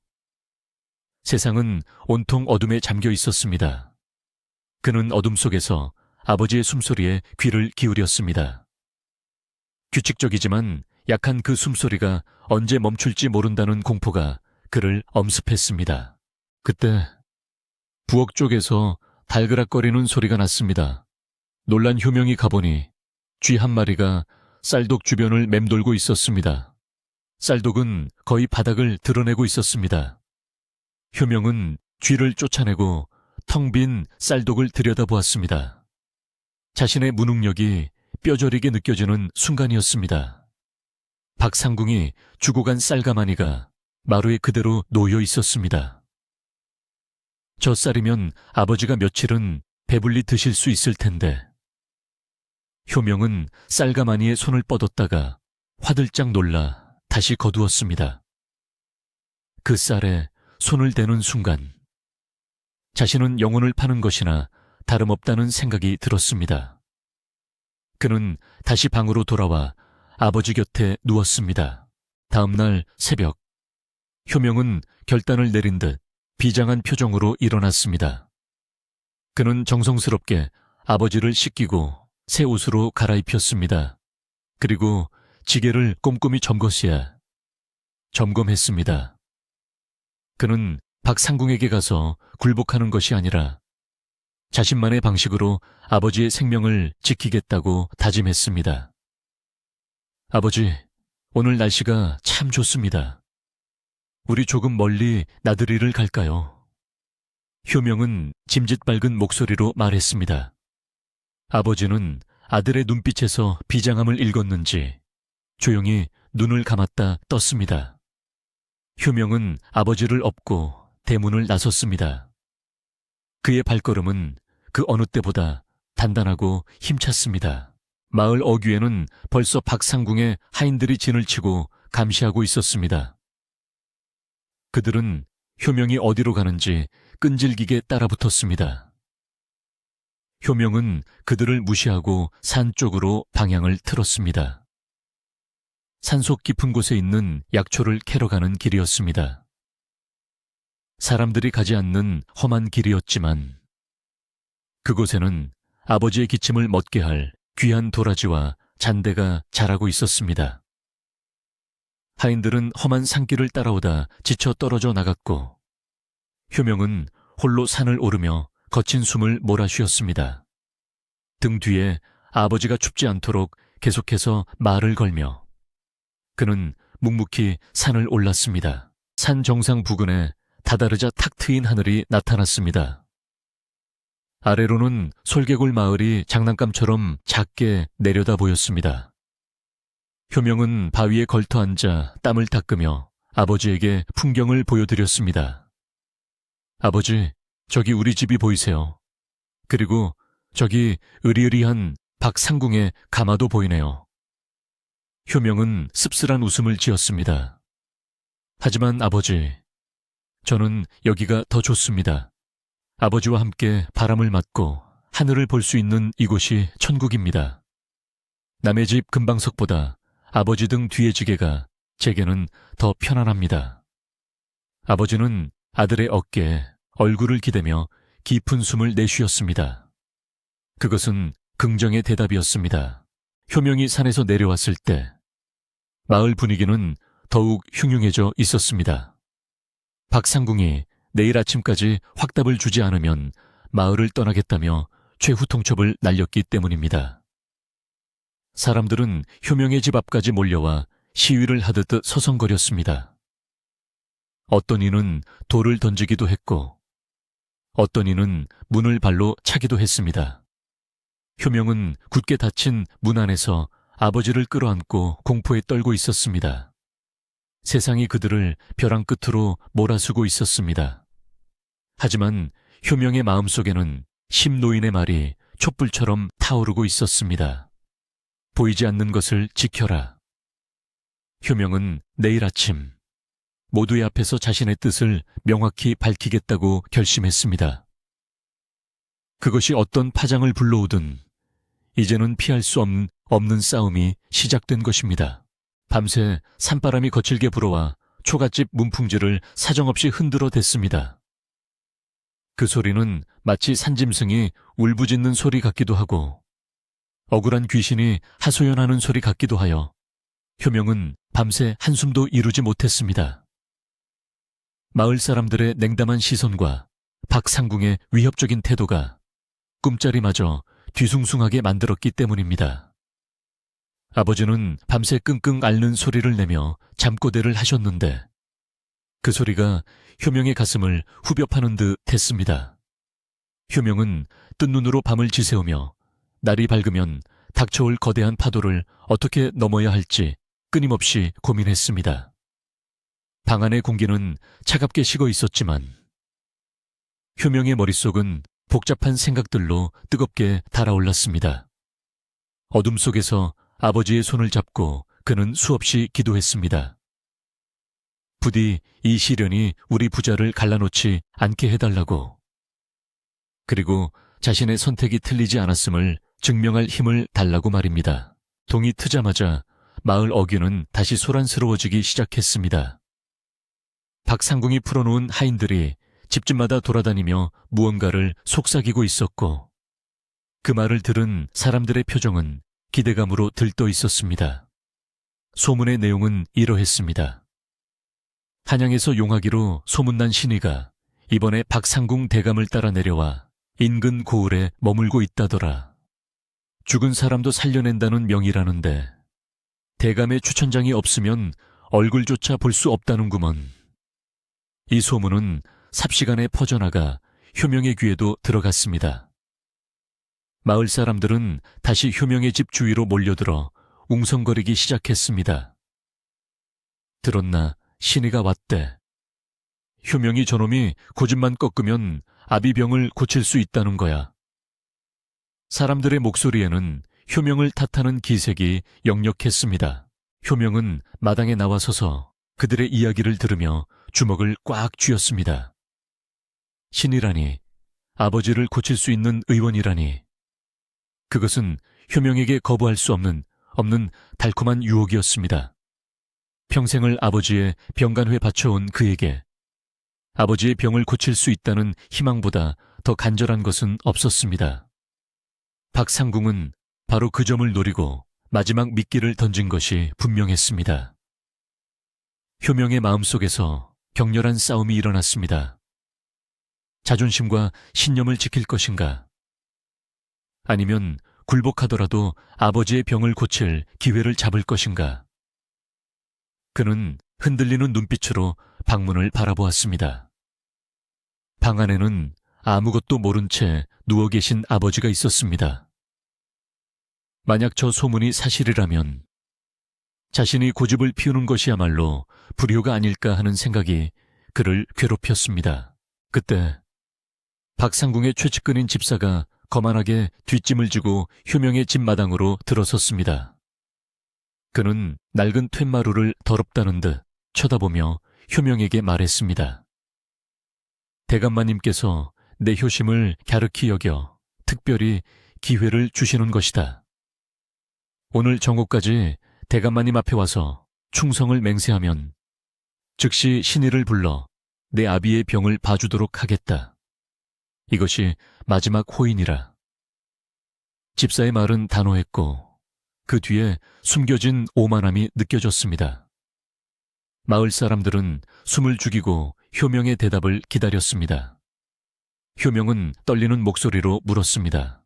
세상은 온통 어둠에 잠겨 있었습니다. 그는 어둠 속에서 아버지의 숨소리에 귀를 기울였습니다. 규칙적이지만 약한 그 숨소리가 언제 멈출지 모른다는 공포가 그를 엄습했습니다. 그때 부엌 쪽에서 달그락거리는 소리가 났습니다. 놀란 효명이 가보니 쥐 한 마리가 쌀독 주변을 맴돌고 있었습니다. 쌀독은 거의 바닥을 드러내고 있었습니다. 효명은 쥐를 쫓아내고 텅 빈 쌀독을 들여다보았습니다. 자신의 무능력이 뼈저리게 느껴지는 순간이었습니다. 박상궁이 주고 간 쌀가마니가 마루에 그대로 놓여 있었습니다. 저 쌀이면 아버지가 며칠은 배불리 드실 수 있을 텐데. 효명은 쌀가마니에 손을 뻗었다가 화들짝 놀라 다시 거두었습니다. 그 쌀에 손을 대는 순간 자신은 영혼을 파는 것이나 다름없다는 생각이 들었습니다. 그는 다시 방으로 돌아와 아버지 곁에 누웠습니다. 다음 날 새벽, 효명은 결단을 내린 듯 비장한 표정으로 일어났습니다. 그는 정성스럽게 아버지를 씻기고 새 옷으로 갈아입혔습니다. 그리고 지게를 꼼꼼히 점검했습니다. 그는 박상궁에게 가서 굴복하는 것이 아니라 자신만의 방식으로 아버지의 생명을 지키겠다고 다짐했습니다. 아버지, 오늘 날씨가 참 좋습니다. 우리 조금 멀리 나들이를 갈까요? 효명은 짐짓 밝은 목소리로 말했습니다. 아버지는 아들의 눈빛에서 비장함을 읽었는지 조용히 눈을 감았다 떴습니다. 효명은 아버지를 업고 대문을 나섰습니다. 그의 발걸음은 그 어느 때보다 단단하고 힘찼습니다. 마을 어귀에는 벌써 박상궁의 하인들이 진을 치고 감시하고 있었습니다. 그들은 효명이 어디로 가는지 끈질기게 따라붙었습니다. 효명은 그들을 무시하고 산 쪽으로 방향을 틀었습니다. 산속 깊은 곳에 있는 약초를 캐러 가는 길이었습니다. 사람들이 가지 않는 험한 길이었지만 그곳에는 아버지의 기침을 멎게 할 귀한 도라지와 잔대가 자라고 있었습니다. 하인들은 험한 산길을 따라오다 지쳐 떨어져 나갔고 효명은 홀로 산을 오르며 거친 숨을 몰아쉬었습니다. 등 뒤에 아버지가 춥지 않도록 계속해서 말을 걸며 그는 묵묵히 산을 올랐습니다. 산 정상 부근에 다다르자 탁 트인 하늘이 나타났습니다. 아래로는 솔개골 마을이 장난감처럼 작게 내려다 보였습니다. 효명은 바위에 걸터 앉아 땀을 닦으며 아버지에게 풍경을 보여드렸습니다. 아버지, 저기 우리 집이 보이세요. 그리고 저기 으리으리한 박상궁의 가마도 보이네요. 효명은 씁쓸한 웃음을 지었습니다. 하지만 아버지, 저는 여기가 더 좋습니다. 아버지와 함께 바람을 맞고 하늘을 볼 수 있는 이곳이 천국입니다. 남의 집 금방석보다 아버지 등 뒤의 지게가 제게는 더 편안합니다. 아버지는 아들의 어깨에 얼굴을 기대며 깊은 숨을 내쉬었습니다. 그것은 긍정의 대답이었습니다. 효명이 산에서 내려왔을 때 마을 분위기는 더욱 흉흉해져 있었습니다. 박상궁이 내일 아침까지 확답을 주지 않으면 마을을 떠나겠다며 최후통첩을 날렸기 때문입니다. 사람들은 효명의 집 앞까지 몰려와 시위를 하듯 서성거렸습니다. 어떤 이는 돌을 던지기도 했고 어떤 이는 문을 발로 차기도 했습니다. 효명은 굳게 닫힌 문 안에서 아버지를 끌어안고 공포에 떨고 있었습니다. 세상이 그들을 벼랑 끝으로 몰아쓰고 있었습니다. 하지만 효명의 마음속에는 심노인의 말이 촛불처럼 타오르고 있었습니다. 보이지 않는 것을 지켜라. 효명은 내일 아침 모두의 앞에서 자신의 뜻을 명확히 밝히겠다고 결심했습니다. 그것이 어떤 파장을 불러오든 이제는 피할 수 없는 싸움이 시작된 것입니다. 밤새 산바람이 거칠게 불어와 초가집 문풍지를 사정없이 흔들어 댔습니다. 그 소리는 마치 산짐승이 울부짖는 소리 같기도 하고 억울한 귀신이 하소연하는 소리 같기도 하여 효명은 밤새 한숨도 이루지 못했습니다. 마을 사람들의 냉담한 시선과 박상궁의 위협적인 태도가 꿈자리마저 뒤숭숭하게 만들었기 때문입니다. 아버지는 밤새 끙끙 앓는 소리를 내며 잠꼬대를 하셨는데 그 소리가 효명의 가슴을 후벼 파는 듯 했습니다. 효명은 뜬 눈으로 밤을 지새우며 날이 밝으면 닥쳐올 거대한 파도를 어떻게 넘어야 할지 끊임없이 고민했습니다. 방 안의 공기는 차갑게 식어 있었지만 효명의 머릿속은 복잡한 생각들로 뜨겁게 달아올랐습니다. 어둠 속에서 아버지의 손을 잡고 그는 수없이 기도했습니다. 부디 이 시련이 우리 부자를 갈라놓지 않게 해달라고. 그리고 자신의 선택이 틀리지 않았음을 증명할 힘을 달라고 말입니다. 동이 트자마자 마을 어귀는 다시 소란스러워지기 시작했습니다. 박상궁이 풀어놓은 하인들이 집집마다 돌아다니며 무언가를 속삭이고 있었고 그 말을 들은 사람들의 표정은 기대감으로 들떠 있었습니다. 소문의 내용은 이러했습니다. 한양에서 용하기로 소문난 신의가 이번에 박상궁 대감을 따라 내려와 인근 고을에 머물고 있다더라. 죽은 사람도 살려낸다는 명의라는데 대감의 추천장이 없으면 얼굴조차 볼 수 없다는구먼. 이 소문은 삽시간에 퍼져나가 효명의 귀에도 들어갔습니다. 마을 사람들은 다시 효명의 집 주위로 몰려들어 웅성거리기 시작했습니다. 들었나 신이가 왔대. 효명이 저놈이 고집만 꺾으면 아비병을 고칠 수 있다는 거야. 사람들의 목소리에는 효명을 탓하는 기색이 역력했습니다. 효명은 마당에 나와서서 그들의 이야기를 들으며 주먹을 꽉 쥐었습니다. 신이라니, 아버지를 고칠 수 있는 의원이라니. 그것은 효명에게 거부할 수 없는 달콤한 유혹이었습니다. 평생을 아버지의 병간호에 바쳐온 그에게 아버지의 병을 고칠 수 있다는 희망보다 더 간절한 것은 없었습니다. 박상궁은 바로 그 점을 노리고 마지막 미끼를 던진 것이 분명했습니다. 효명의 마음속에서 격렬한 싸움이 일어났습니다. 자존심과 신념을 지킬 것인가? 아니면 굴복하더라도 아버지의 병을 고칠 기회를 잡을 것인가? 그는 흔들리는 눈빛으로 방문을 바라보았습니다. 방 안에는 아무것도 모른 채 누워 계신 아버지가 있었습니다. 만약 저 소문이 사실이라면 자신이 고집을 피우는 것이야말로 불효가 아닐까 하는 생각이 그를 괴롭혔습니다. 그때 박상궁의 최측근인 집사가 거만하게 뒷짐을 지고 효명의 집 마당으로 들어섰습니다. 그는 낡은 툇마루를 더럽다는 듯 쳐다보며 효명에게 말했습니다. 대감마님께서 내 효심을 갸륵히 여겨 특별히 기회를 주시는 것이다. 오늘 정오까지 대감마님 앞에 와서 충성을 맹세하면 즉시 신의를 불러 내 아비의 병을 봐주도록 하겠다. 이것이 마지막 호인이라. 집사의 말은 단호했고 그 뒤에 숨겨진 오만함이 느껴졌습니다. 마을 사람들은 숨을 죽이고 효명의 대답을 기다렸습니다. 효명은 떨리는 목소리로 물었습니다.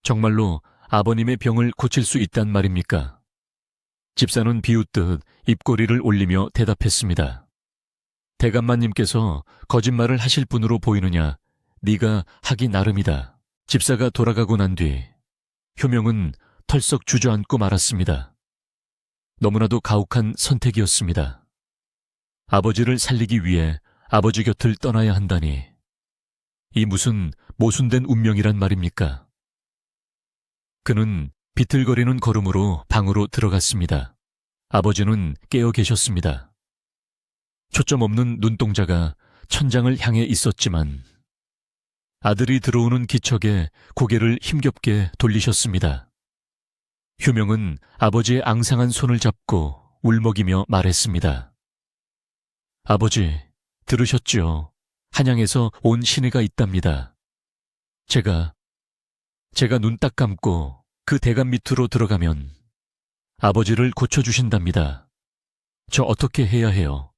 정말로 아버님의 병을 고칠 수 있단 말입니까? 집사는 비웃듯 입꼬리를 올리며 대답했습니다. 대감마님께서 거짓말을 하실 분으로 보이느냐? 네가 하기 나름이다. 집사가 돌아가고 난 뒤 효명은 털썩 주저앉고 말았습니다. 너무나도 가혹한 선택이었습니다. 아버지를 살리기 위해 아버지 곁을 떠나야 한다니. 이 무슨 모순된 운명이란 말입니까? 그는 비틀거리는 걸음으로 방으로 들어갔습니다. 아버지는 깨어 계셨습니다. 초점 없는 눈동자가 천장을 향해 있었지만 아들이 들어오는 기척에 고개를 힘겹게 돌리셨습니다. 효명은 아버지의 앙상한 손을 잡고 울먹이며 말했습니다. 아버지, 들으셨지요? 한양에서 온 신의가 있답니다. 제가 눈 딱 감고 그 대감 밑으로 들어가면 아버지를 고쳐주신답니다. 저 어떻게 해야 해요?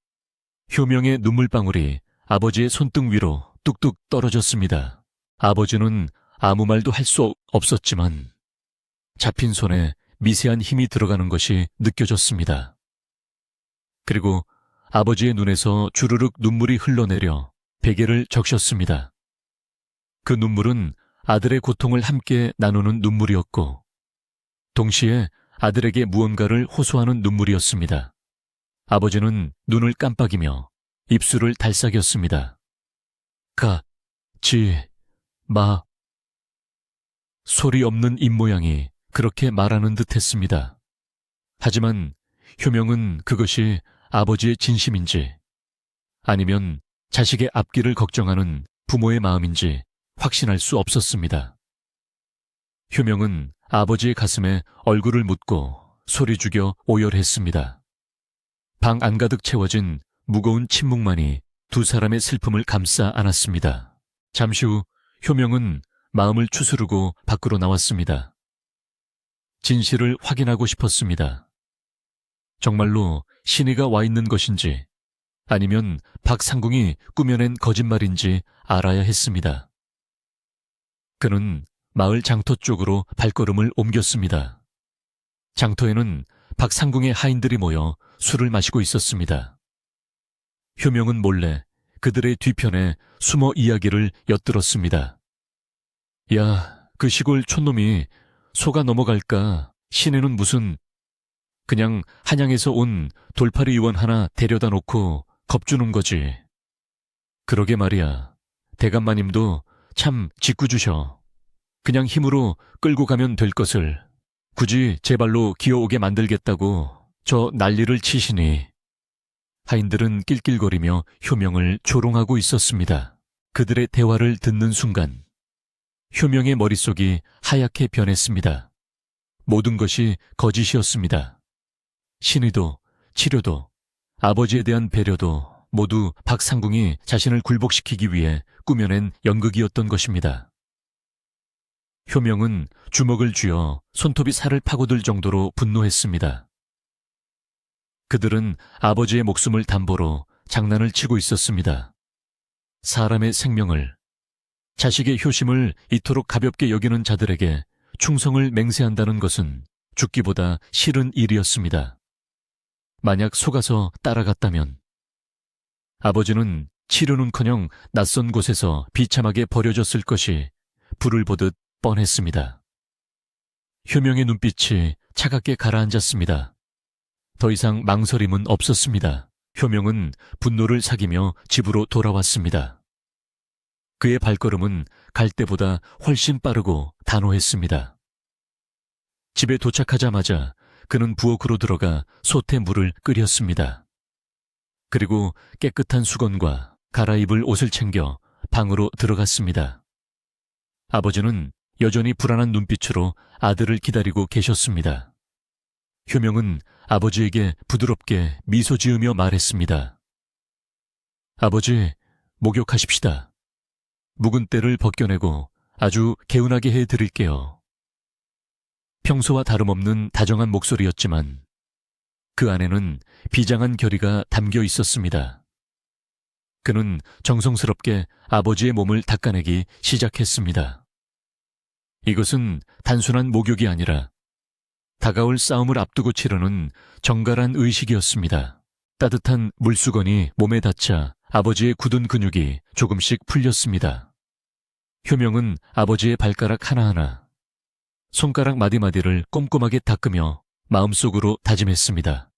효명의 눈물방울이 아버지의 손등 위로 뚝뚝 떨어졌습니다. 아버지는 아무 말도 할 수 없었지만 잡힌 손에 미세한 힘이 들어가는 것이 느껴졌습니다. 그리고 아버지의 눈에서 주르륵 눈물이 흘러내려 베개를 적셨습니다. 그 눈물은 아들의 고통을 함께 나누는 눈물이었고 동시에 아들에게 무언가를 호소하는 눈물이었습니다. 아버지는 눈을 깜빡이며 입술을 달싹였습니다. 소리 없는 입모양이 그렇게 말하는 듯 했습니다. 하지만 효명은 그것이 아버지의 진심인지 아니면 자식의 앞길을 걱정하는 부모의 마음인지 확신할 수 없었습니다. 효명은 아버지의 가슴에 얼굴을 묻고 소리 죽여 오열했습니다. 방 안가득 채워진 무거운 침묵만이 두 사람의 슬픔을 감싸 안았습니다. 잠시 후 효명은 마음을 추스르고 밖으로 나왔습니다. 진실을 확인하고 싶었습니다. 정말로 신이가 와 있는 것인지 아니면 박상궁이 꾸며낸 거짓말인지 알아야 했습니다. 그는 마을 장터 쪽으로 발걸음을 옮겼습니다. 장터에는 박상궁의 하인들이 모여 술을 마시고 있었습니다. 효명은 몰래 그들의 뒤편에 숨어 이야기를 엿들었습니다. 야, 그 시골 촌놈이 속아 넘어갈까? 시내는 무슨 그냥 한양에서 온 돌팔이 요원 하나 데려다 놓고 겁주는 거지. 그러게 말이야. 대감마님도 참 짓궂으셔. 그냥 힘으로 끌고 가면 될 것을 굳이 제 발로 기어오게 만들겠다고 저 난리를 치시니. 하인들은 낄낄거리며 효명을 조롱하고 있었습니다. 그들의 대화를 듣는 순간 효명의 머릿속이 하얗게 변했습니다. 모든 것이 거짓이었습니다. 신의도, 치료도, 아버지에 대한 배려도 모두 박상궁이 자신을 굴복시키기 위해 꾸며낸 연극이었던 것입니다. 효명은 주먹을 쥐어 손톱이 살을 파고들 정도로 분노했습니다. 그들은 아버지의 목숨을 담보로 장난을 치고 있었습니다. 사람의 생명을, 자식의 효심을 이토록 가볍게 여기는 자들에게 충성을 맹세한다는 것은 죽기보다 싫은 일이었습니다. 만약 속아서 따라갔다면 아버지는 치료는커녕 낯선 곳에서 비참하게 버려졌을 것이 불을 보듯 뻔했습니다. 효명의 눈빛이 차갑게 가라앉았습니다. 더 이상 망설임은 없었습니다. 효명은 분노를 사기며 집으로 돌아왔습니다. 그의 발걸음은 갈 때보다 훨씬 빠르고 단호했습니다. 집에 도착하자마자 그는 부엌으로 들어가 솥에 물을 끓였습니다. 그리고 깨끗한 수건과 갈아입을 옷을 챙겨 방으로 들어갔습니다. 아버지는 여전히 불안한 눈빛으로 아들을 기다리고 계셨습니다. 효명은 아버지에게 부드럽게 미소 지으며 말했습니다. 아버지, 목욕하십시다. 묵은 때를 벗겨내고 아주 개운하게 해드릴게요. 평소와 다름없는 다정한 목소리였지만 그 안에는 비장한 결의가 담겨 있었습니다. 그는 정성스럽게 아버지의 몸을 닦아내기 시작했습니다. 이것은 단순한 목욕이 아니라 다가올 싸움을 앞두고 치르는 정갈한 의식이었습니다. 따뜻한 물수건이 몸에 닿자 아버지의 굳은 근육이 조금씩 풀렸습니다. 효명은 아버지의 발가락 하나하나, 손가락 마디마디를 꼼꼼하게 닦으며 마음속으로 다짐했습니다.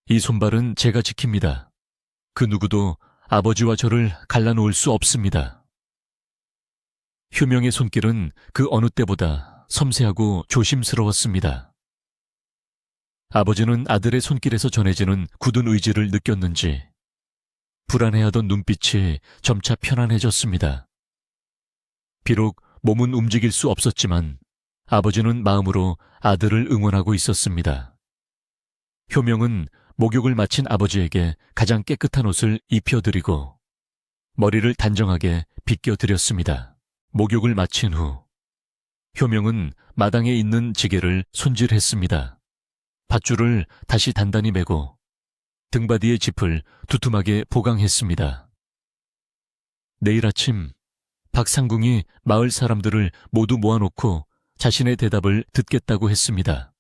이 손발은 제가 지킵니다. 그 누구도 아버지와 저를 갈라놓을 수 없습니다. 효명의 손길은 그 어느 때보다 섬세하고 조심스러웠습니다. 아버지는 아들의 손길에서 전해지는 굳은 의지를 느꼈는지 불안해하던 눈빛이 점차 편안해졌습니다. 비록 몸은 움직일 수 없었지만 아버지는 마음으로 아들을 응원하고 있었습니다. 효명은 목욕을 마친 아버지에게 가장 깨끗한 옷을 입혀드리고 머리를 단정하게 빗겨드렸습니다. 목욕을 마친 후 효명은 마당에 있는 지게를 손질했습니다. 밧줄을 다시 단단히 매고 등받이의 짚을 두툼하게 보강했습니다. 내일 아침 박상궁이 마을 사람들을 모두 모아놓고 자신의 대답을 듣겠다고 했습니다.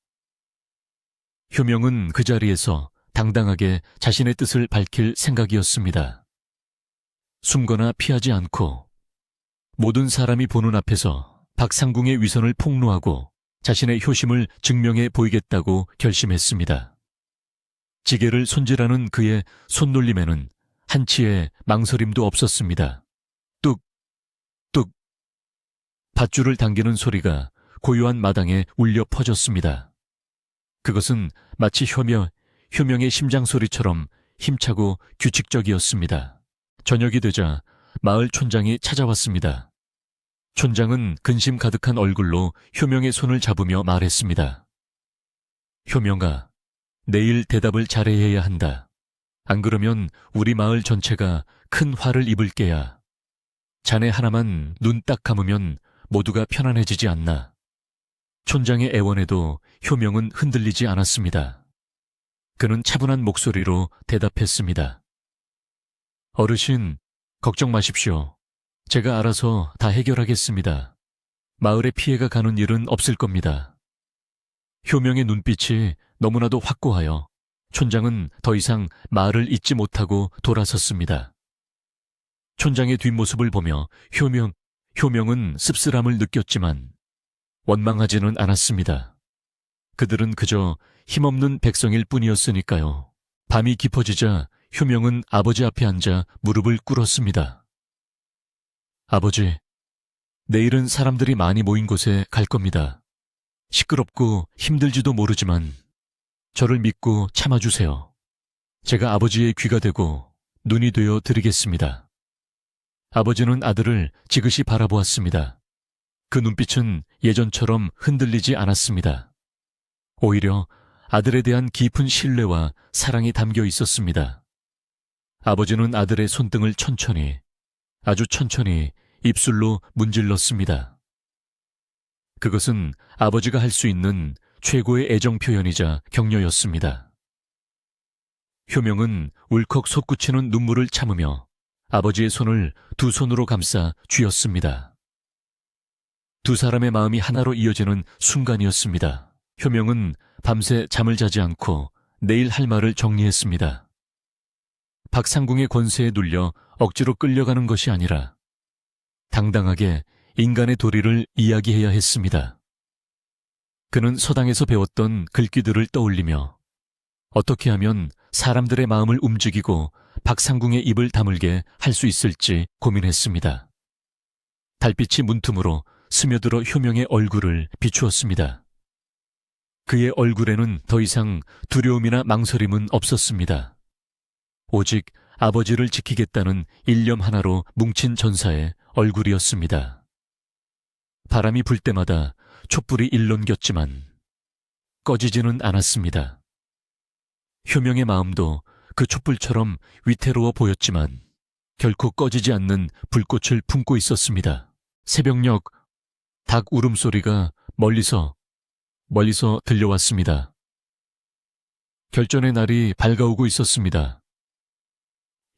효명은 그 자리에서 당당하게 자신의 뜻을 밝힐 생각이었습니다. 숨거나 피하지 않고 모든 사람이 보는 앞에서 박상궁의 위선을 폭로하고 자신의 효심을 증명해 보이겠다고 결심했습니다. 지게를 손질하는 그의 손놀림에는 한치의 망설임도 없었습니다. 뚝, 뚝. 밧줄을 당기는 소리가 고요한 마당에 울려 퍼졌습니다. 그것은 마치 효명의 심장 소리처럼 힘차고 규칙적이었습니다. 저녁이 되자 마을 촌장이 찾아왔습니다. 촌장은 근심 가득한 얼굴로 효명의 손을 잡으며 말했습니다. 효명아, 내일 대답을 잘해야 한다. 안 그러면 우리 마을 전체가 큰 화를 입을 게야. 자네 하나만 눈 딱 감으면 모두가 편안해지지 않나. 촌장의 애원에도 효명은 흔들리지 않았습니다. 그는 차분한 목소리로 대답했습니다. 어르신, 걱정 마십시오. 제가 알아서 다 해결하겠습니다. 마을에 피해가 가는 일은 없을 겁니다. 효명의 눈빛이 너무나도 확고하여 촌장은 더 이상 말을 잇지 못하고 돌아섰습니다. 촌장의 뒷모습을 보며 효명은 씁쓸함을 느꼈지만 원망하지는 않았습니다. 그들은 그저 힘없는 백성일 뿐이었으니까요. 밤이 깊어지자 효명은 아버지 앞에 앉아 무릎을 꿇었습니다. 아버지, 내일은 사람들이 많이 모인 곳에 갈 겁니다. 시끄럽고 힘들지도 모르지만 저를 믿고 참아주세요. 제가 아버지의 귀가 되고 눈이 되어 드리겠습니다. 아버지는 아들을 지그시 바라보았습니다. 그 눈빛은 예전처럼 흔들리지 않았습니다. 오히려 아들에 대한 깊은 신뢰와 사랑이 담겨 있었습니다. 아버지는 아들의 손등을 아주 천천히 입술로 문질렀습니다. 그것은 아버지가 할 수 있는 최고의 애정 표현이자 격려였습니다. 효명은 울컥 솟구치는 눈물을 참으며 아버지의 손을 두 손으로 감싸 쥐었습니다. 두 사람의 마음이 하나로 이어지는 순간이었습니다. 효명은 밤새 잠을 자지 않고 내일 할 말을 정리했습니다. 박상궁의 권세에 눌려 억지로 끌려가는 것이 아니라 당당하게 인간의 도리를 이야기해야 했습니다. 그는 서당에서 배웠던 글귀들을 떠올리며 어떻게 하면 사람들의 마음을 움직이고 박상궁의 입을 다물게 할 수 있을지 고민했습니다. 달빛이 문틈으로 스며들어 효명의 얼굴을 비추었습니다. 그의 얼굴에는 더 이상 두려움이나 망설임은 없었습니다. 오직 아버지를 지키겠다는 일념 하나로 뭉친 전사의 얼굴이었습니다. 바람이 불 때마다 촛불이 일렁겼지만 꺼지지는 않았습니다. 효명의 마음도 그 촛불처럼 위태로워 보였지만 결코 꺼지지 않는 불꽃을 품고 있었습니다. 새벽녘 닭 울음소리가 멀리서 들려왔습니다. 결전의 날이 밝아오고 있었습니다.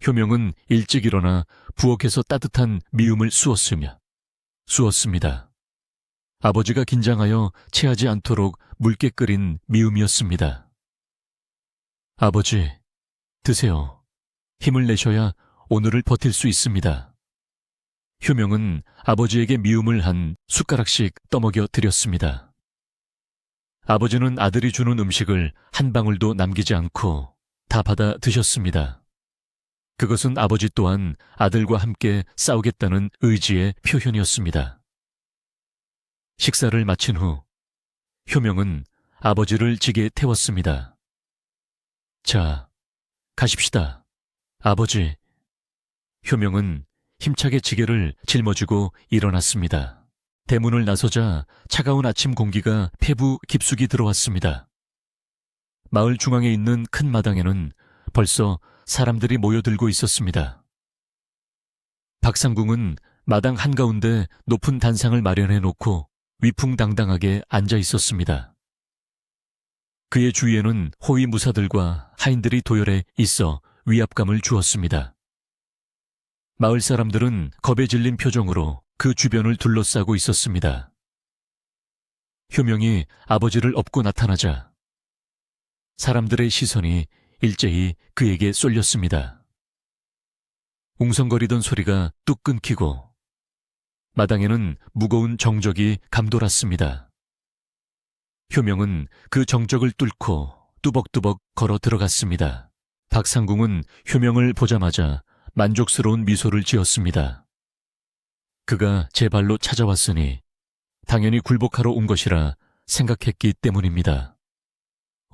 효명은 일찍 일어나 부엌에서 따뜻한 미음을 쑤었습니다. 아버지가 긴장하여 체하지 않도록 묽게 끓인 미음이었습니다. 아버지, 드세요. 힘을 내셔야 오늘을 버틸 수 있습니다. 효명은 아버지에게 미움을 한 숟가락씩 떠먹여 드렸습니다. 아버지는 아들이 주는 음식을 한 방울도 남기지 않고 다 받아 드셨습니다. 그것은 아버지 또한 아들과 함께 싸우겠다는 의지의 표현이었습니다. 식사를 마친 후 효명은 아버지를 지게에 태웠습니다. 자, 가십시다. 아버지. 효명은 힘차게 지게를 짊어지고 일어났습니다. 대문을 나서자 차가운 아침 공기가 폐부 깊숙이 들어왔습니다. 마을 중앙에 있는 큰 마당에는 벌써 사람들이 모여들고 있었습니다. 박상궁은 마당 한가운데 높은 단상을 마련해 놓고 위풍당당하게 앉아 있었습니다. 그의 주위에는 호위 무사들과 하인들이 도열해 있어 위압감을 주었습니다. 마을 사람들은 겁에 질린 표정으로 그 주변을 둘러싸고 있었습니다. 효명이 아버지를 업고 나타나자 사람들의 시선이 일제히 그에게 쏠렸습니다. 웅성거리던 소리가 뚝 끊기고 마당에는 무거운 정적이 감돌았습니다. 효명은 그 정적을 뚫고 뚜벅뚜벅 걸어 들어갔습니다. 박상궁은 효명을 보자마자 만족스러운 미소를 지었습니다. 그가 제 발로 찾아왔으니 당연히 굴복하러 온 것이라 생각했기 때문입니다.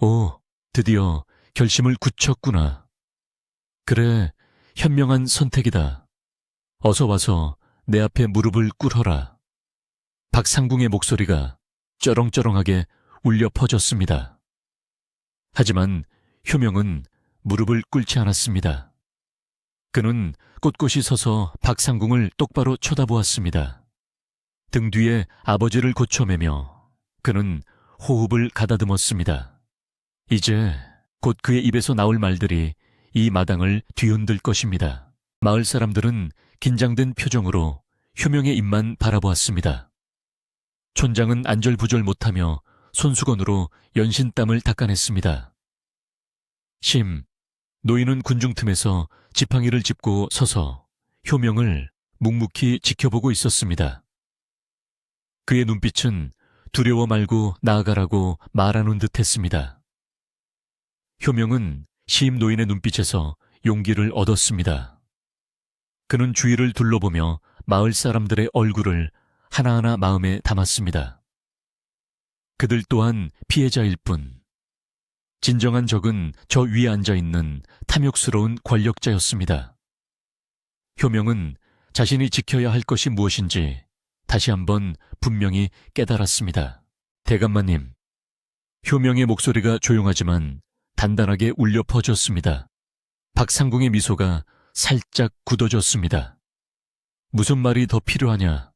오, 드디어 결심을 굳혔구나. 그래, 현명한 선택이다. 어서 와서 내 앞에 무릎을 꿇어라. 박상궁의 목소리가 쩌렁쩌렁하게 울려 퍼졌습니다. 하지만 효명은 무릎을 꿇지 않았습니다. 그는 꼿꼿이 서서 박상궁을 똑바로 쳐다보았습니다. 등 뒤에 아버지를 고쳐매며 그는 호흡을 가다듬었습니다. 이제 곧 그의 입에서 나올 말들이 이 마당을 뒤흔들 것입니다. 마을 사람들은 긴장된 표정으로 효명의 입만 바라보았습니다. 촌장은 안절부절 못하며 손수건으로 연신땀을 닦아냈습니다. 노인은 군중 틈에서 지팡이를 짚고 서서 효명을 묵묵히 지켜보고 있었습니다. 그의 눈빛은 두려워 말고 나아가라고 말하는 듯 했습니다. 효명은 시임 노인의 눈빛에서 용기를 얻었습니다. 그는 주위를 둘러보며 마을 사람들의 얼굴을 하나하나 마음에 담았습니다. 그들 또한 피해자일 뿐. 진정한 적은 저 위에 앉아있는 탐욕스러운 권력자였습니다. 효명은 자신이 지켜야 할 것이 무엇인지 다시 한번 분명히 깨달았습니다. 대감마님, 효명의 목소리가 조용하지만 단단하게 울려 퍼졌습니다. 박상궁의 미소가 살짝 굳어졌습니다. 무슨 말이 더 필요하냐?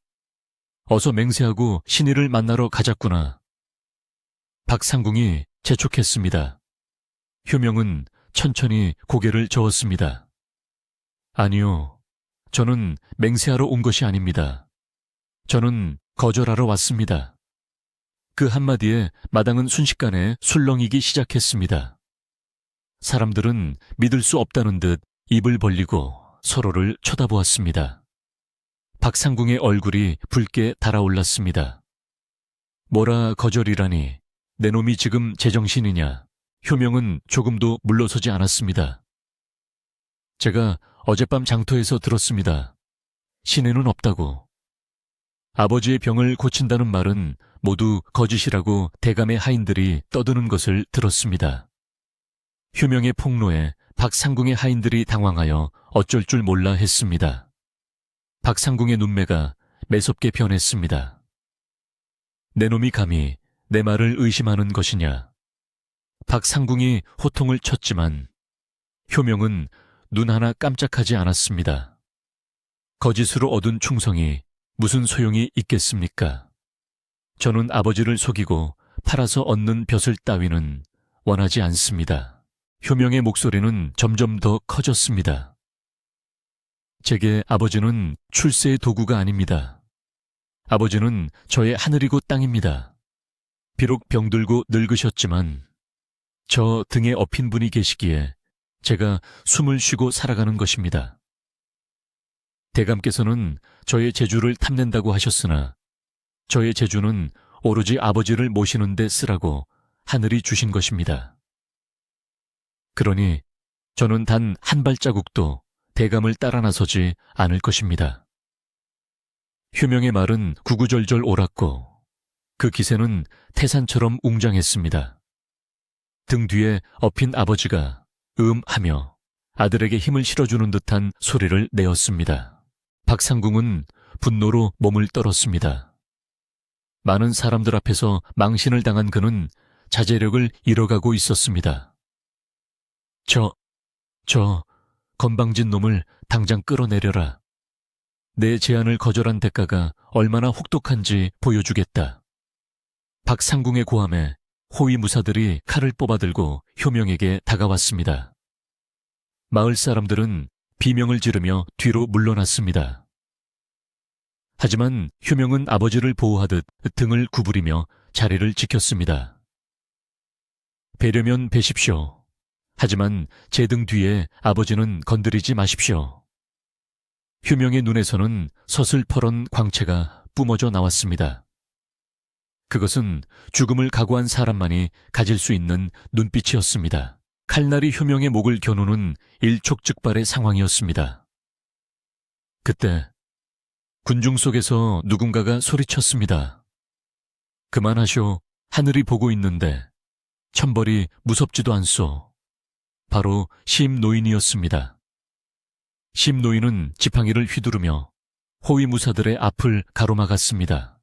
어서 맹세하고 신의를 만나러 가자꾸나. 박상궁이 재촉했습니다. 효명은 천천히 고개를 저었습니다. 아니요, 저는 맹세하러 온 것이 아닙니다. 저는 거절하러 왔습니다. 그 한마디에 마당은 순식간에 술렁이기 시작했습니다. 사람들은 믿을 수 없다는 듯 입을 벌리고 서로를 쳐다보았습니다. 박상궁의 얼굴이 붉게 달아올랐습니다. 뭐라 거절이라니, 내 놈이 지금 제정신이냐. 효명은 조금도 물러서지 않았습니다. 제가 어젯밤 장터에서 들었습니다. 신의는 없다고. 아버지의 병을 고친다는 말은 모두 거짓이라고 대감의 하인들이 떠드는 것을 들었습니다. 효명의 폭로에 박상궁의 하인들이 당황하여 어쩔 줄 몰라 했습니다. 박상궁의 눈매가 매섭게 변했습니다. 내 놈이 감히 내 말을 의심하는 것이냐. 박상궁이 호통을 쳤지만 효명은 눈 하나 깜짝하지 않았습니다. 거짓으로 얻은 충성이 무슨 소용이 있겠습니까? 저는 아버지를 속이고 팔아서 얻는 벼슬 따위는 원하지 않습니다. 효명의 목소리는 점점 더 커졌습니다. 제게 아버지는 출세의 도구가 아닙니다. 아버지는 저의 하늘이고 땅입니다. 비록 병들고 늙으셨지만 저 등에 업힌 분이 계시기에 제가 숨을 쉬고 살아가는 것입니다. 대감께서는 저의 재주를 탐낸다고 하셨으나 저의 재주는 오로지 아버지를 모시는 데 쓰라고 하늘이 주신 것입니다. 그러니 저는 단 한 발자국도 대감을 따라 나서지 않을 것입니다. 효명의 말은 구구절절 옳았고 그 기세는 태산처럼 웅장했습니다. 등 뒤에 엎인 아버지가 하며 아들에게 힘을 실어주는 듯한 소리를 내었습니다. 박상궁은 분노로 몸을 떨었습니다. 많은 사람들 앞에서 망신을 당한 그는 자제력을 잃어가고 있었습니다. 저 건방진 놈을 당장 끌어내려라. 내 제안을 거절한 대가가 얼마나 혹독한지 보여주겠다. 박상궁의 고함에 호위 무사들이 칼을 뽑아들고 효명에게 다가왔습니다. 마을 사람들은 비명을 지르며 뒤로 물러났습니다. 하지만 효명은 아버지를 보호하듯 등을 구부리며 자리를 지켰습니다. 베려면 베십시오. 하지만 제 등 뒤에 아버지는 건드리지 마십시오. 효명의 눈에서는 서슬퍼런 광채가 뿜어져 나왔습니다. 그것은 죽음을 각오한 사람만이 가질 수 있는 눈빛이었습니다. 칼날이 효명의 목을 겨누는 일촉즉발의 상황이었습니다. 그때 군중 속에서 누군가가 소리쳤습니다. 그만하쇼. 하늘이 보고 있는데 천벌이 무섭지도 않소. 바로 심노인이었습니다. 심노인은 지팡이를 휘두르며 호위무사들의 앞을 가로막았습니다.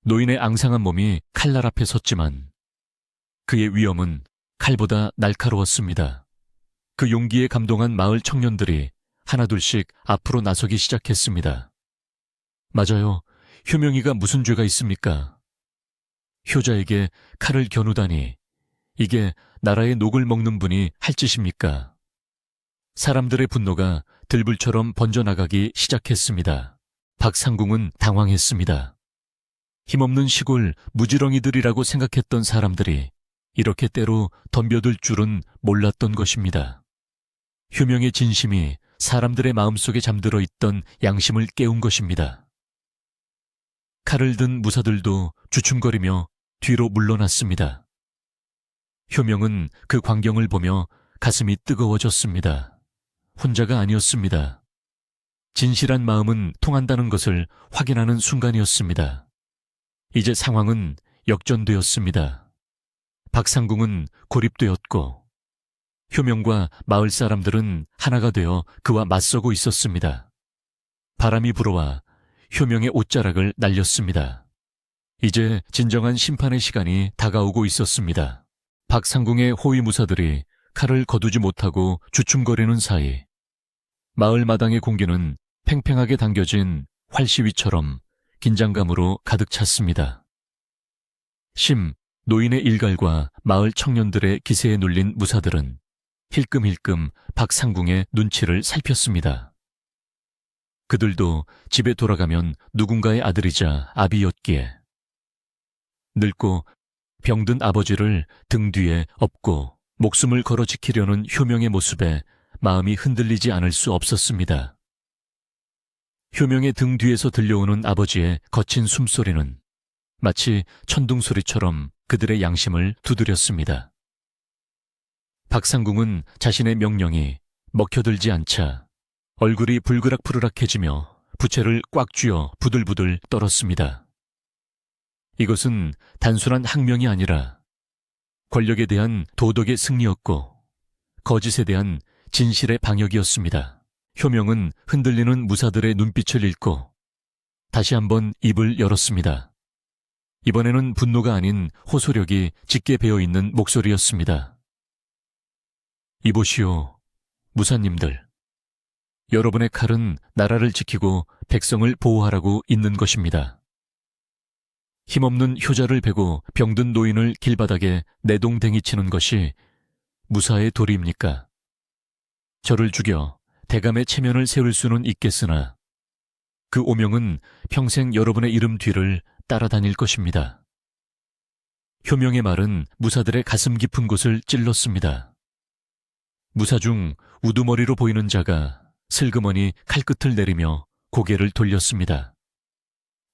노인의 앙상한 몸이 칼날 앞에 섰지만 그의 위엄은 칼보다 날카로웠습니다. 그 용기에 감동한 마을 청년들이 하나둘씩 앞으로 나서기 시작했습니다. 맞아요. 효명이가 무슨 죄가 있습니까? 효자에게 칼을 겨누다니 이게 나라의 녹을 먹는 분이 할 짓입니까? 사람들의 분노가 들불처럼 번져나가기 시작했습니다. 박상궁은 당황했습니다. 힘없는 시골 무지렁이들이라고 생각했던 사람들이 이렇게 때로 덤벼들 줄은 몰랐던 것입니다. 효명의 진심이 사람들의 마음속에 잠들어 있던 양심을 깨운 것입니다. 칼을 든 무사들도 주춤거리며 뒤로 물러났습니다. 효명은 그 광경을 보며 가슴이 뜨거워졌습니다. 혼자가 아니었습니다. 진실한 마음은 통한다는 것을 확인하는 순간이었습니다. 이제 상황은 역전되었습니다. 박상궁은 고립되었고 효명과 마을 사람들은 하나가 되어 그와 맞서고 있었습니다. 바람이 불어와 효명의 옷자락을 날렸습니다. 이제 진정한 심판의 시간이 다가오고 있었습니다. 박상궁의 호위무사들이 칼을 거두지 못하고 주춤거리는 사이 마을 마당의 공기는 팽팽하게 당겨진 활시위처럼 긴장감으로 가득 찼습니다. 노인의 일갈과 마을 청년들의 기세에 눌린 무사들은 힐끔힐끔 박상궁의 눈치를 살폈습니다. 그들도 집에 돌아가면 누군가의 아들이자 아비였기에 늙고 병든 아버지를 등 뒤에 업고 목숨을 걸어 지키려는 효명의 모습에 마음이 흔들리지 않을 수 없었습니다. 효명의 등 뒤에서 들려오는 아버지의 거친 숨소리는 마치 천둥소리처럼 그들의 양심을 두드렸습니다. 박상궁은 자신의 명령이 먹혀들지 않자 얼굴이 불그락부르락해지며 부채를 꽉 쥐어 부들부들 떨었습니다. 이것은 단순한 항명이 아니라 권력에 대한 도덕의 승리였고 거짓에 대한 진실의 방역이었습니다. 효명은 흔들리는 무사들의 눈빛을 읽고 다시 한번 입을 열었습니다. 이번에는 분노가 아닌 호소력이 짙게 배어있는 목소리였습니다. 이보시오, 무사님들. 여러분의 칼은 나라를 지키고 백성을 보호하라고 있는 것입니다. 힘없는 효자를 베고 병든 노인을 길바닥에 내동댕이 치는 것이 무사의 도리입니까? 저를 죽여 대감의 체면을 세울 수는 있겠으나 그 오명은 평생 여러분의 이름 뒤를 따라다닐 것입니다. 효명의 말은 무사들의 가슴 깊은 곳을 찔렀습니다. 무사 중 우두머리로 보이는 자가 슬그머니 칼끝을 내리며 고개를 돌렸습니다.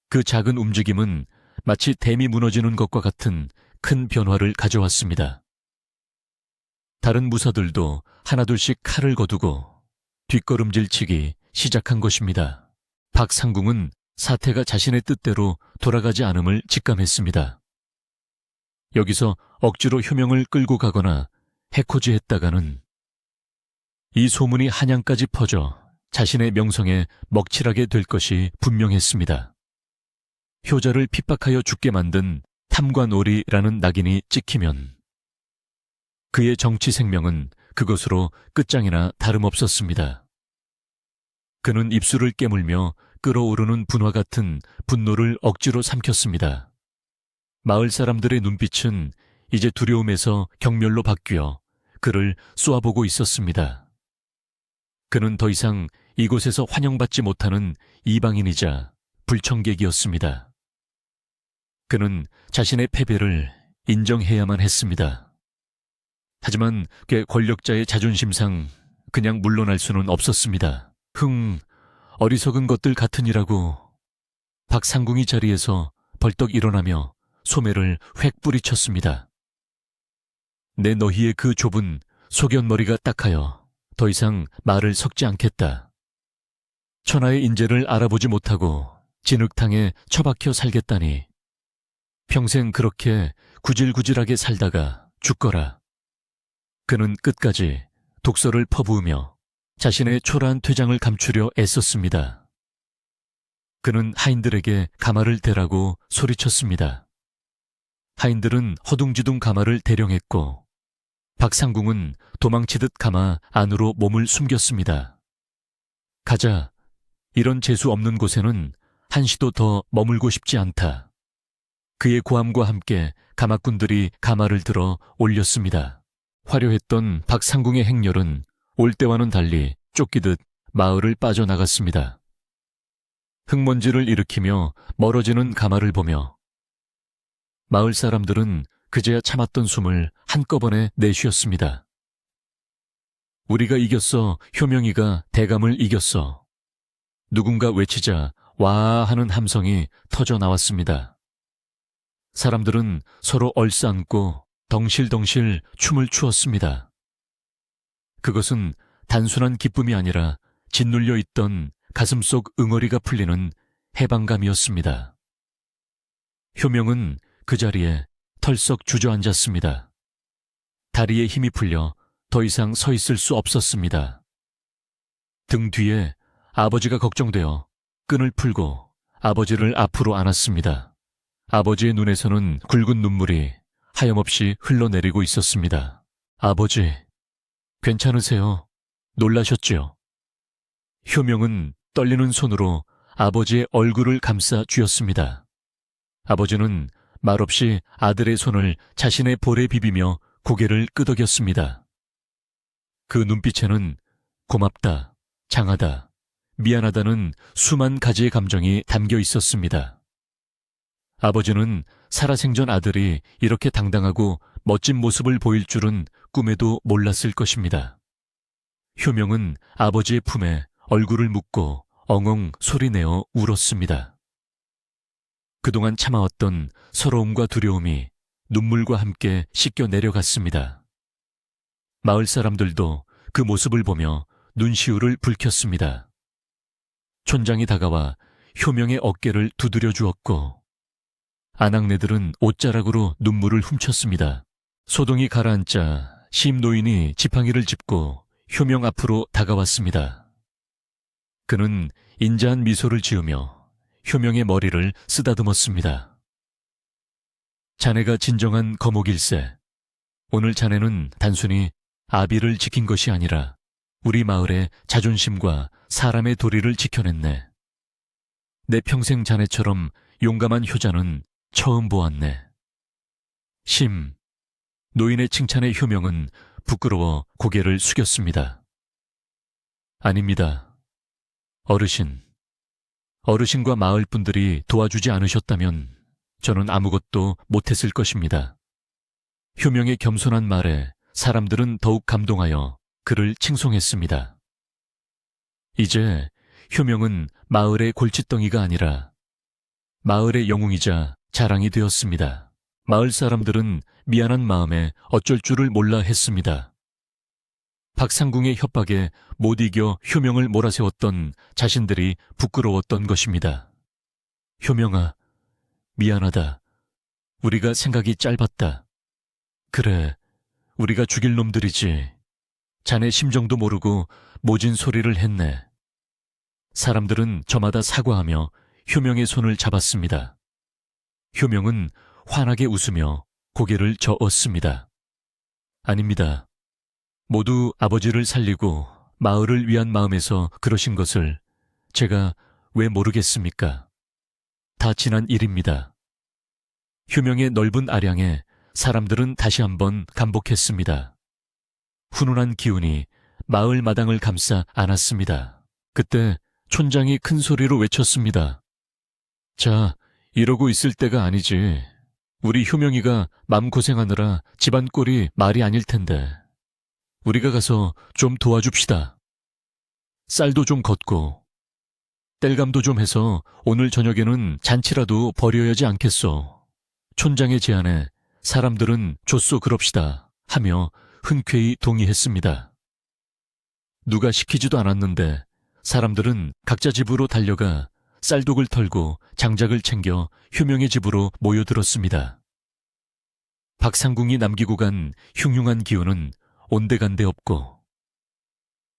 그 작은 움직임은 마치 댐이 무너지는 것과 같은 큰 변화를 가져왔습니다. 다른 무사들도 하나둘씩 칼을 거두고 뒷걸음질치기 시작한 것입니다. 박상궁은 사태가 자신의 뜻대로 돌아가지 않음을 직감했습니다. 여기서 억지로 효명을 끌고 가거나 해코지했다가는 이 소문이 한양까지 퍼져 자신의 명성에 먹칠하게 될 것이 분명했습니다. 효자를 핍박하여 죽게 만든 탐관오리라는 낙인이 찍히면 그의 정치 생명은 그것으로 끝장이나 다름없었습니다. 그는 입술을 깨물며 끓어오르는 분화 같은 분노를 억지로 삼켰습니다. 마을 사람들의 눈빛은 이제 두려움에서 경멸로 바뀌어 그를 쏘아보고 있었습니다. 그는 더 이상 이곳에서 환영받지 못하는 이방인이자 불청객이었습니다. 그는 자신의 패배를 인정해야만 했습니다. 하지만 그 권력자의 자존심상 그냥 물러날 수는 없었습니다. 어리석은 것들 같으니라고. 박상궁이 자리에서 벌떡 일어나며 소매를 획 뿌리쳤습니다. 내 너희의 그 좁은 소견머리가 딱하여 더 이상 말을 섞지 않겠다. 천하의 인재를 알아보지 못하고 진흙탕에 처박혀 살겠다니. 평생 그렇게 구질구질하게 살다가 죽거라. 그는 끝까지 독서를 퍼부으며 자신의 초라한 퇴장을 감추려 애썼습니다. 그는 하인들에게 가마를 대라고 소리쳤습니다. 하인들은 허둥지둥 가마를 대령했고 박상궁은 도망치듯 가마 안으로 몸을 숨겼습니다. 가자. 이런 재수 없는 곳에는 한시도 더 머물고 싶지 않다. 그의 고함과 함께 가마꾼들이 가마를 들어 올렸습니다. 화려했던 박상궁의 행렬은 올 때와는 달리 쫓기듯 마을을 빠져나갔습니다. 흙먼지를 일으키며 멀어지는 가마를 보며 마을 사람들은 그제야 참았던 숨을 한꺼번에 내쉬었습니다. 우리가 이겼어. 효명이가 대감을 이겼어. 누군가 외치자 와 하는 함성이 터져 나왔습니다. 사람들은 서로 얼싸안고 덩실덩실 춤을 추었습니다. 그것은 단순한 기쁨이 아니라 짓눌려 있던 가슴속 응어리가 풀리는 해방감이었습니다. 효명은 그 자리에 털썩 주저앉았습니다. 다리에 힘이 풀려 더 이상 서 있을 수 없었습니다. 등 뒤에 아버지가 걱정되어 끈을 풀고 아버지를 앞으로 안았습니다. 아버지의 눈에서는 굵은 눈물이 하염없이 흘러내리고 있었습니다. 아버지, 괜찮으세요? 놀라셨지요? 효명은 떨리는 손으로 아버지의 얼굴을 감싸 쥐었습니다. 아버지는 말없이 아들의 손을 자신의 볼에 비비며 고개를 끄덕였습니다. 그 눈빛에는 고맙다, 장하다, 미안하다는 수만 가지의 감정이 담겨 있었습니다. 아버지는 살아생전 아들이 이렇게 당당하고 멋진 모습을 보일 줄은 꿈에도 몰랐을 것입니다. 효명은 아버지의 품에 얼굴을 묻고 엉엉 소리내어 울었습니다. 그동안 참아왔던 서러움과 두려움이 눈물과 함께 씻겨 내려갔습니다. 마을 사람들도 그 모습을 보며 눈시울을 붉혔습니다. 촌장이 다가와 효명의 어깨를 두드려 주었고 아낙네들은 옷자락으로 눈물을 훔쳤습니다. 소동이 가라앉자 심노인이 지팡이를 짚고 효명 앞으로 다가왔습니다. 그는 인자한 미소를 지으며 효명의 머리를 쓰다듬었습니다. 자네가 진정한 거목일세. 오늘 자네는 단순히 아비를 지킨 것이 아니라 우리 마을의 자존심과 사람의 도리를 지켜냈네. 내 평생 자네처럼 용감한 효자는 처음 보았네. 노인의 칭찬에 효명은 부끄러워 고개를 숙였습니다. 아닙니다. 어르신과 마을 분들이 도와주지 않으셨다면 저는 아무것도 못했을 것입니다. 효명의 겸손한 말에 사람들은 더욱 감동하여 그를 칭송했습니다. 이제 효명은 마을의 골칫덩이가 아니라 마을의 영웅이자 자랑이 되었습니다. 마을 사람들은 미안한 마음에 어쩔 줄을 몰라 했습니다. 박상궁의 협박에 못 이겨 효명을 몰아세웠던 자신들이 부끄러웠던 것입니다. 효명아, 미안하다. 우리가 생각이 짧았다. 그래, 우리가 죽일 놈들이지. 자네 심정도 모르고 모진 소리를 했네. 사람들은 저마다 사과하며 효명의 손을 잡았습니다. 효명은 환하게 웃으며 고개를 저었습니다. 아닙니다. 모두 아버지를 살리고 마을을 위한 마음에서 그러신 것을 제가 왜 모르겠습니까? 다 지난 일입니다. 효명의 넓은 아량에 사람들은 다시 한번 감복했습니다. 훈훈한 기운이 마을 마당을 감싸 안았습니다. 그때 촌장이 큰 소리로 외쳤습니다. 자, 이러고 있을 때가 아니지. 우리 효명이가 맘고생하느라 집안 꼴이 말이 아닐 텐데. 우리가 가서 좀 도와줍시다. 쌀도 좀 걷고 땔감도 좀 해서 오늘 저녁에는 잔치라도 벌여야지 않겠소. 촌장의 제안에 사람들은 좋소 그럽시다 하며 흔쾌히 동의했습니다. 누가 시키지도 않았는데 사람들은 각자 집으로 달려가 쌀독을 털고 장작을 챙겨 효명의 집으로 모여들었습니다. 박상궁이 남기고 간 흉흉한 기운은 온데간데 없고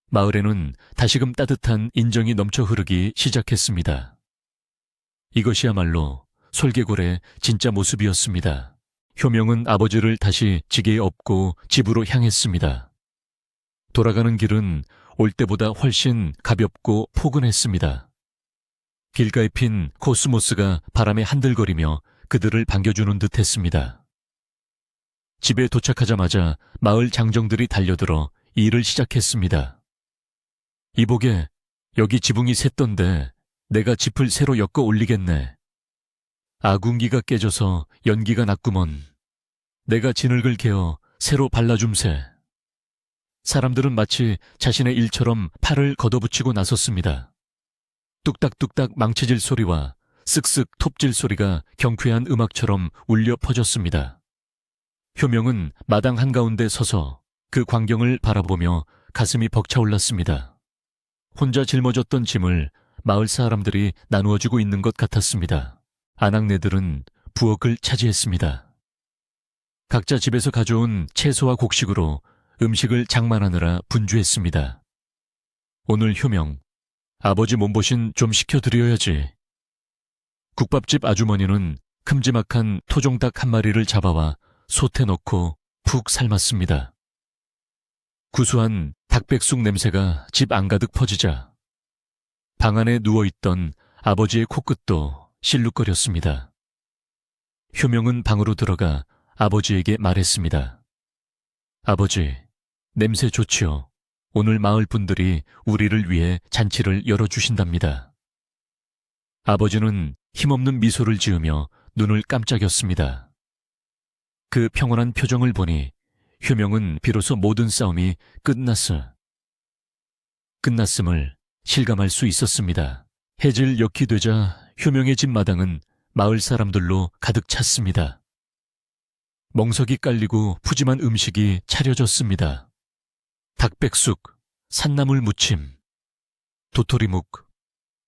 마을에는 다시금 따뜻한 인정이 넘쳐 흐르기 시작했습니다. 이것이야말로 솔개골의 진짜 모습이었습니다. 효명은 아버지를 다시 지게에 업고 집으로 향했습니다. 돌아가는 길은 올 때보다 훨씬 가볍고 포근했습니다. 길가에 핀 코스모스가 바람에 한들거리며 그들을 반겨주는 듯 했습니다. 집에 도착하자마자 마을 장정들이 달려들어 일을 시작했습니다. 이보게, 여기 지붕이 샜던데 내가 짚을 새로 엮어 올리겠네. 아궁기가 깨져서 연기가 났구먼. 내가 진흙을 개어 새로 발라줌세. 사람들은 마치 자신의 일처럼 팔을 걷어붙이고 나섰습니다. 뚝딱뚝딱 망치질 소리와 쓱쓱 톱질 소리가 경쾌한 음악처럼 울려 퍼졌습니다. 효명은 마당 한가운데 서서 그 광경을 바라보며 가슴이 벅차올랐습니다. 혼자 짊어졌던 짐을 마을 사람들이 나누어주고 있는 것 같았습니다. 아낙네들은 부엌을 차지했습니다. 각자 집에서 가져온 채소와 곡식으로 음식을 장만하느라 분주했습니다. 오늘 효명, 아버지 몸보신 좀 시켜드려야지. 국밥집 아주머니는 큼지막한 토종닭 한 마리를 잡아와 솥에 넣고 푹 삶았습니다. 구수한 닭백숙 냄새가 집 안가득 퍼지자 방 안에 누워있던 아버지의 코끝도 실룩거렸습니다. 효명은 방으로 들어가 아버지에게 말했습니다. 아버지, 냄새 좋지요. 오늘 마을 분들이 우리를 위해 잔치를 열어주신답니다. 아버지는 힘없는 미소를 지으며 눈을 깜짝였습니다. 그 평온한 표정을 보니 효명은 비로소 모든 싸움이 끝났음을 실감할 수 있었습니다. 해질 역이 되자 효명의 집 마당은 마을 사람들로 가득 찼습니다. 멍석이 깔리고 푸짐한 음식이 차려졌습니다. 닭백숙, 산나물 무침, 도토리묵,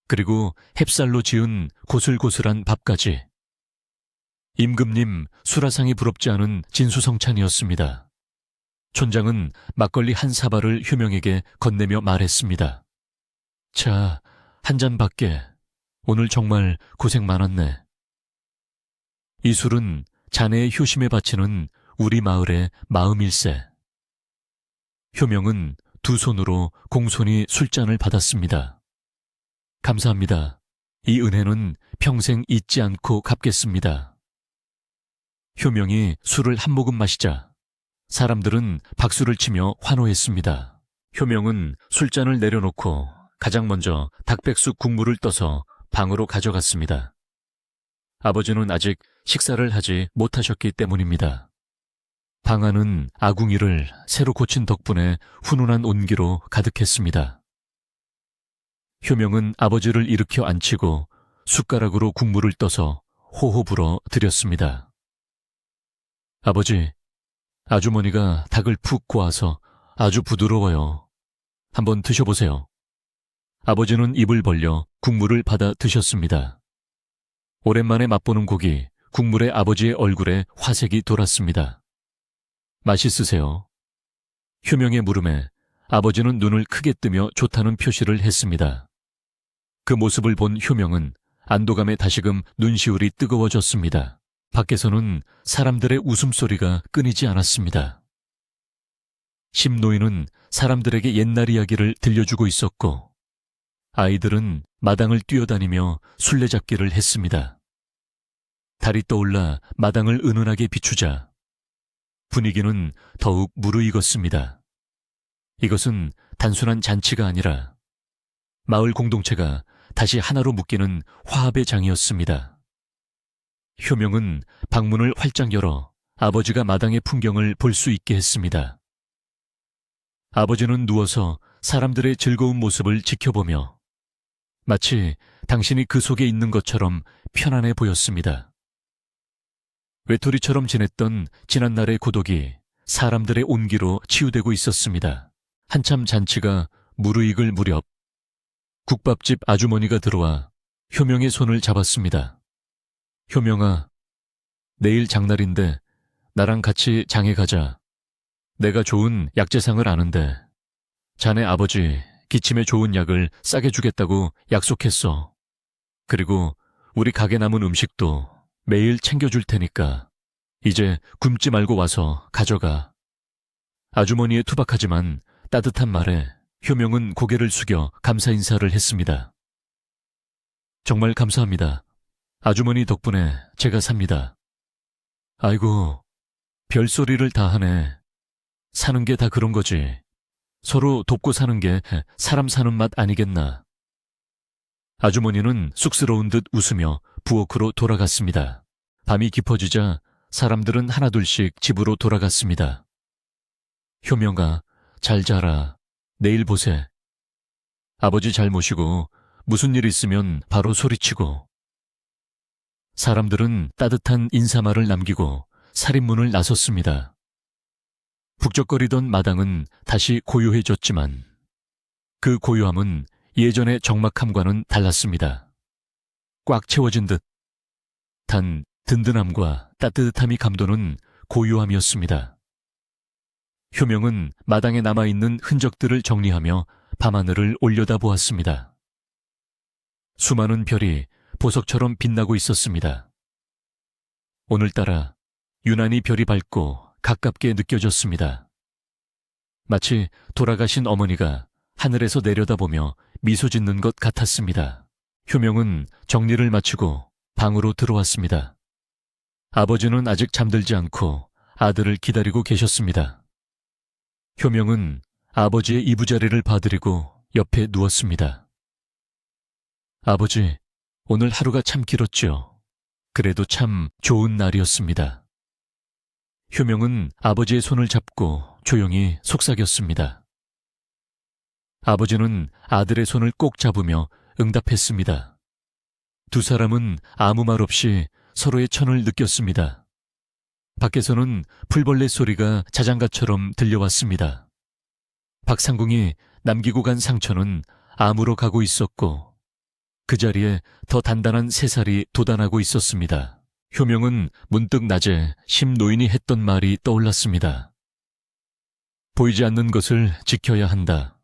그리고 햅쌀로 지은 고슬고슬한 밥까지. 임금님 수라상이 부럽지 않은 진수성찬이었습니다. 촌장은 막걸리 한 사발을 효명에게 건네며 말했습니다. 자, 한 잔 받게. 오늘 정말 고생 많았네. 이 술은 자네의 효심에 바치는 우리 마을의 마음일세. 효명은 두 손으로 공손히 술잔을 받았습니다. 감사합니다. 이 은혜는 평생 잊지 않고 갚겠습니다. 효명이 술을 한 모금 마시자 사람들은 박수를 치며 환호했습니다. 효명은 술잔을 내려놓고 가장 먼저 닭백숙 국물을 떠서 방으로 가져갔습니다. 아버지는 아직 식사를 하지 못하셨기 때문입니다. 방 안은 아궁이를 새로 고친 덕분에 훈훈한 온기로 가득했습니다. 효명은 아버지를 일으켜 앉히고 숟가락으로 국물을 떠서 호호 불어 드렸습니다. 아버지, 아주머니가 닭을 푹 고아서 아주 부드러워요. 한번 드셔보세요. 아버지는 입을 벌려 국물을 받아 드셨습니다. 오랜만에 맛보는 고기, 국물에 아버지의 얼굴에 화색이 돌았습니다. 맛있으세요? 효명의 물음에 아버지는 눈을 크게 뜨며 좋다는 표시를 했습니다. 그 모습을 본 효명은 안도감에 다시금 눈시울이 뜨거워졌습니다. 밖에서는 사람들의 웃음소리가 끊이지 않았습니다. 심노인은 사람들에게 옛날 이야기를 들려주고 있었고 아이들은 마당을 뛰어다니며 술래잡기를 했습니다. 달이 떠올라 마당을 은은하게 비추자 분위기는 더욱 무르익었습니다. 이것은 단순한 잔치가 아니라 마을 공동체가 다시 하나로 묶이는 화합의 장이었습니다. 효명은 방문을 활짝 열어 아버지가 마당의 풍경을 볼 수 있게 했습니다. 아버지는 누워서 사람들의 즐거운 모습을 지켜보며 마치 당신이 그 속에 있는 것처럼 편안해 보였습니다. 외톨이처럼 지냈던 지난날의 고독이 사람들의 온기로 치유되고 있었습니다. 한참 잔치가 무르익을 무렵 국밥집 아주머니가 들어와 효명의 손을 잡았습니다. 효명아, 내일 장날인데 나랑 같이 장에 가자. 내가 좋은 약재상을 아는데 자네 아버지 기침에 좋은 약을 싸게 주겠다고 약속했어. 그리고 우리 가게 남은 음식도 매일 챙겨줄 테니까 이제 굶지 말고 와서 가져가. 아주머니의 투박하지만 따뜻한 말에 효명은 고개를 숙여 감사 인사를 했습니다. 정말 감사합니다. 아주머니 덕분에 제가 삽니다. 아이고, 별소리를 다 하네. 사는 게 다 그런 거지. 서로 돕고 사는 게 사람 사는 맛 아니겠나. 아주머니는 쑥스러운 듯 웃으며 부엌으로 돌아갔습니다. 밤이 깊어지자 사람들은 하나둘씩 집으로 돌아갔습니다. 효명아, 잘 자라. 내일 보세. 아버지 잘 모시고 무슨 일 있으면 바로 소리치고. 사람들은 따뜻한 인사말을 남기고 살인문을 나섰습니다. 북적거리던 마당은 다시 고요해졌지만 그 고요함은 예전의 적막함과는 달랐습니다. 꽉 채워진 듯 단 든든함과 따뜻함이 감도는 고요함이었습니다. 효명은 마당에 남아있는 흔적들을 정리하며 밤하늘을 올려다보았습니다. 수많은 별이 보석처럼 빛나고 있었습니다. 오늘따라 유난히 별이 밝고 가깝게 느껴졌습니다. 마치 돌아가신 어머니가 하늘에서 내려다보며 미소 짓는 것 같았습니다. 효명은 정리를 마치고 방으로 들어왔습니다. 아버지는 아직 잠들지 않고 아들을 기다리고 계셨습니다. 효명은 아버지의 이부자리를 봐드리고 옆에 누웠습니다. 아버지, 오늘 하루가 참 길었죠. 그래도 참 좋은 날이었습니다. 효명은 아버지의 손을 잡고 조용히 속삭였습니다. 아버지는 아들의 손을 꼭 잡으며 응답했습니다. 두 사람은 아무 말 없이 서로의 천을 느꼈습니다. 밖에서는 풀벌레 소리가 자장가처럼 들려왔습니다. 박상궁이 남기고 간 상처는 암으로 가고 있었고 그 자리에 더 단단한 새살이 돋아나고 있었습니다. 효명은 문득 낮에 심노인이 했던 말이 떠올랐습니다. 보이지 않는 것을 지켜야 한다.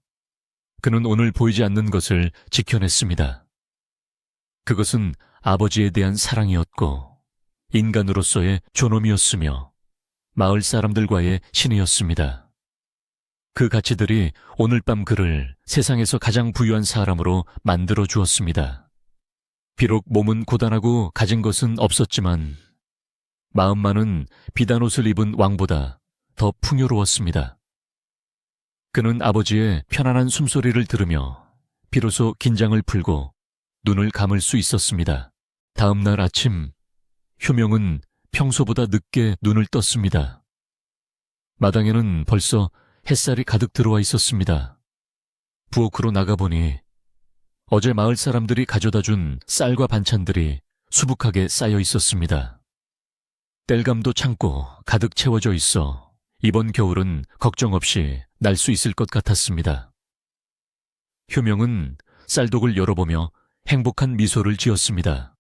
그는 오늘 보이지 않는 것을 지켜냈습니다. 그것은 아버지에 대한 사랑이었고 인간으로서의 존엄이었으며 마을 사람들과의 신이었습니다. 그 가치들이 오늘 밤 그를 세상에서 가장 부유한 사람으로 만들어 주었습니다. 비록 몸은 고단하고 가진 것은 없었지만 마음만은 비단 옷을 입은 왕보다 더 풍요로웠습니다. 그는 아버지의 편안한 숨소리를 들으며 비로소 긴장을 풀고 눈을 감을 수 있었습니다. 다음 날 아침, 효명은 평소보다 늦게 눈을 떴습니다. 마당에는 벌써 햇살이 가득 들어와 있었습니다. 부엌으로 나가보니 어제 마을 사람들이 가져다 준 쌀과 반찬들이 수북하게 쌓여 있었습니다. 땔감도 창고 가득 채워져 있어 이번 겨울은 걱정 없이 날 수 있을 것 같았습니다. 효명은 쌀독을 열어보며 행복한 미소를 지었습니다.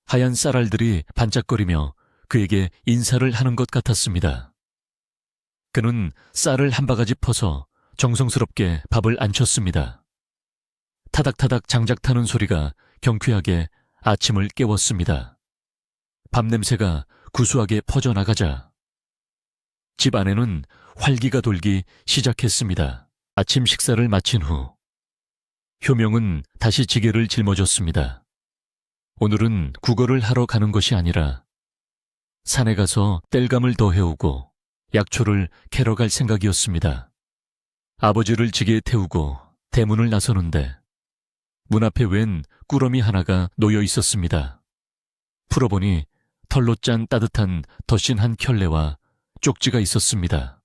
하얀 쌀알들이 반짝거리며 그에게 인사를 하는 것 같았습니다. 그는 쌀을 한 바가지 퍼서 정성스럽게 밥을 안쳤습니다. 타닥타닥 장작 타는 소리가 경쾌하게 아침을 깨웠습니다. 밥 냄새가 구수하게 퍼져나가자 집 안에는 활기가 돌기 시작했습니다. 아침 식사를 마친 후 효명은 다시 지게를 짊어졌습니다. 오늘은 국어를 하러 가는 것이 아니라 산에 가서 땔감을 더 해오고 약초를 캐러 갈 생각이었습니다. 아버지를 지게에 태우고 대문을 나서는데 문 앞에 웬 꾸러미 하나가 놓여 있었습니다. 풀어보니 털로 짠 따뜻한 덧신 한 켤레와 쪽지가 있었습니다.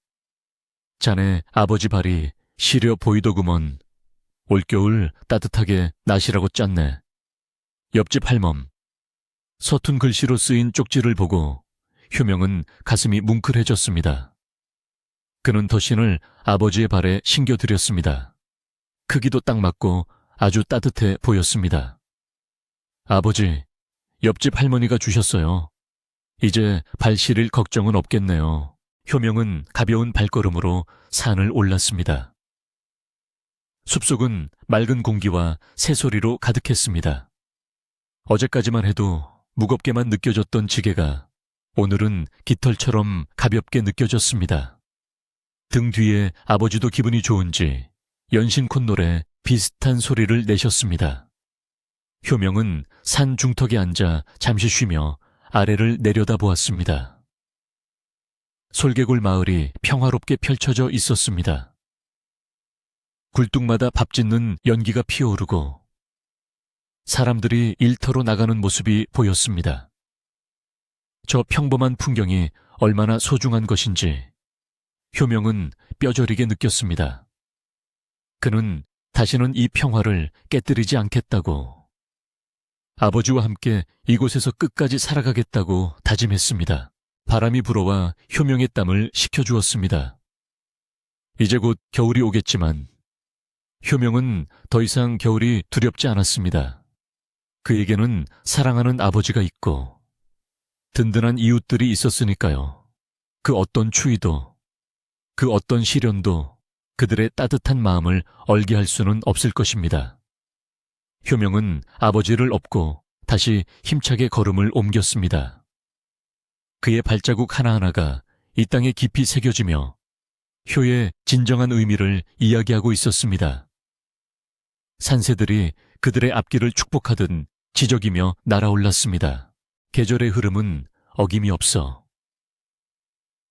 자네 아버지 발이 시려 보이더구먼. 올겨울 따뜻하게 나시라고 짰네. 옆집 할멈. 서툰 글씨로 쓰인 쪽지를 보고 효명은 가슴이 뭉클해졌습니다. 그는 덧신을 아버지의 발에 신겨드렸습니다. 크기도 딱 맞고 아주 따뜻해 보였습니다. 아버지, 옆집 할머니가 주셨어요. 이제 발 시릴 걱정은 없겠네요. 효명은 가벼운 발걸음으로 산을 올랐습니다. 숲속은 맑은 공기와 새소리로 가득했습니다. 어제까지만 해도 무겁게만 느껴졌던 지게가 오늘은 깃털처럼 가볍게 느껴졌습니다. 등 뒤에 아버지도 기분이 좋은지 연신 콧노래 비슷한 소리를 내셨습니다. 효명은 산 중턱에 앉아 잠시 쉬며 아래를 내려다보았습니다. 솔개굴 마을이 평화롭게 펼쳐져 있었습니다. 굴뚝마다 밥 짓는 연기가 피어오르고 사람들이 일터로 나가는 모습이 보였습니다. 저 평범한 풍경이 얼마나 소중한 것인지 효명은 뼈저리게 느꼈습니다. 그는 다시는 이 평화를 깨뜨리지 않겠다고, 아버지와 함께 이곳에서 끝까지 살아가겠다고 다짐했습니다. 바람이 불어와 효명의 땀을 식혀주었습니다. 이제 곧 겨울이 오겠지만 효명은 더 이상 겨울이 두렵지 않았습니다. 그에게는 사랑하는 아버지가 있고 든든한 이웃들이 있었으니까요. 그 어떤 추위도, 그 어떤 시련도 그들의 따뜻한 마음을 얼게 할 수는 없을 것입니다. 효명은 아버지를 업고 다시 힘차게 걸음을 옮겼습니다. 그의 발자국 하나하나가 이 땅에 깊이 새겨지며 효의 진정한 의미를 이야기하고 있었습니다. 산새들이 그들의 앞길을 축복하듯 지저귀며 날아올랐습니다. 계절의 흐름은 어김이 없어.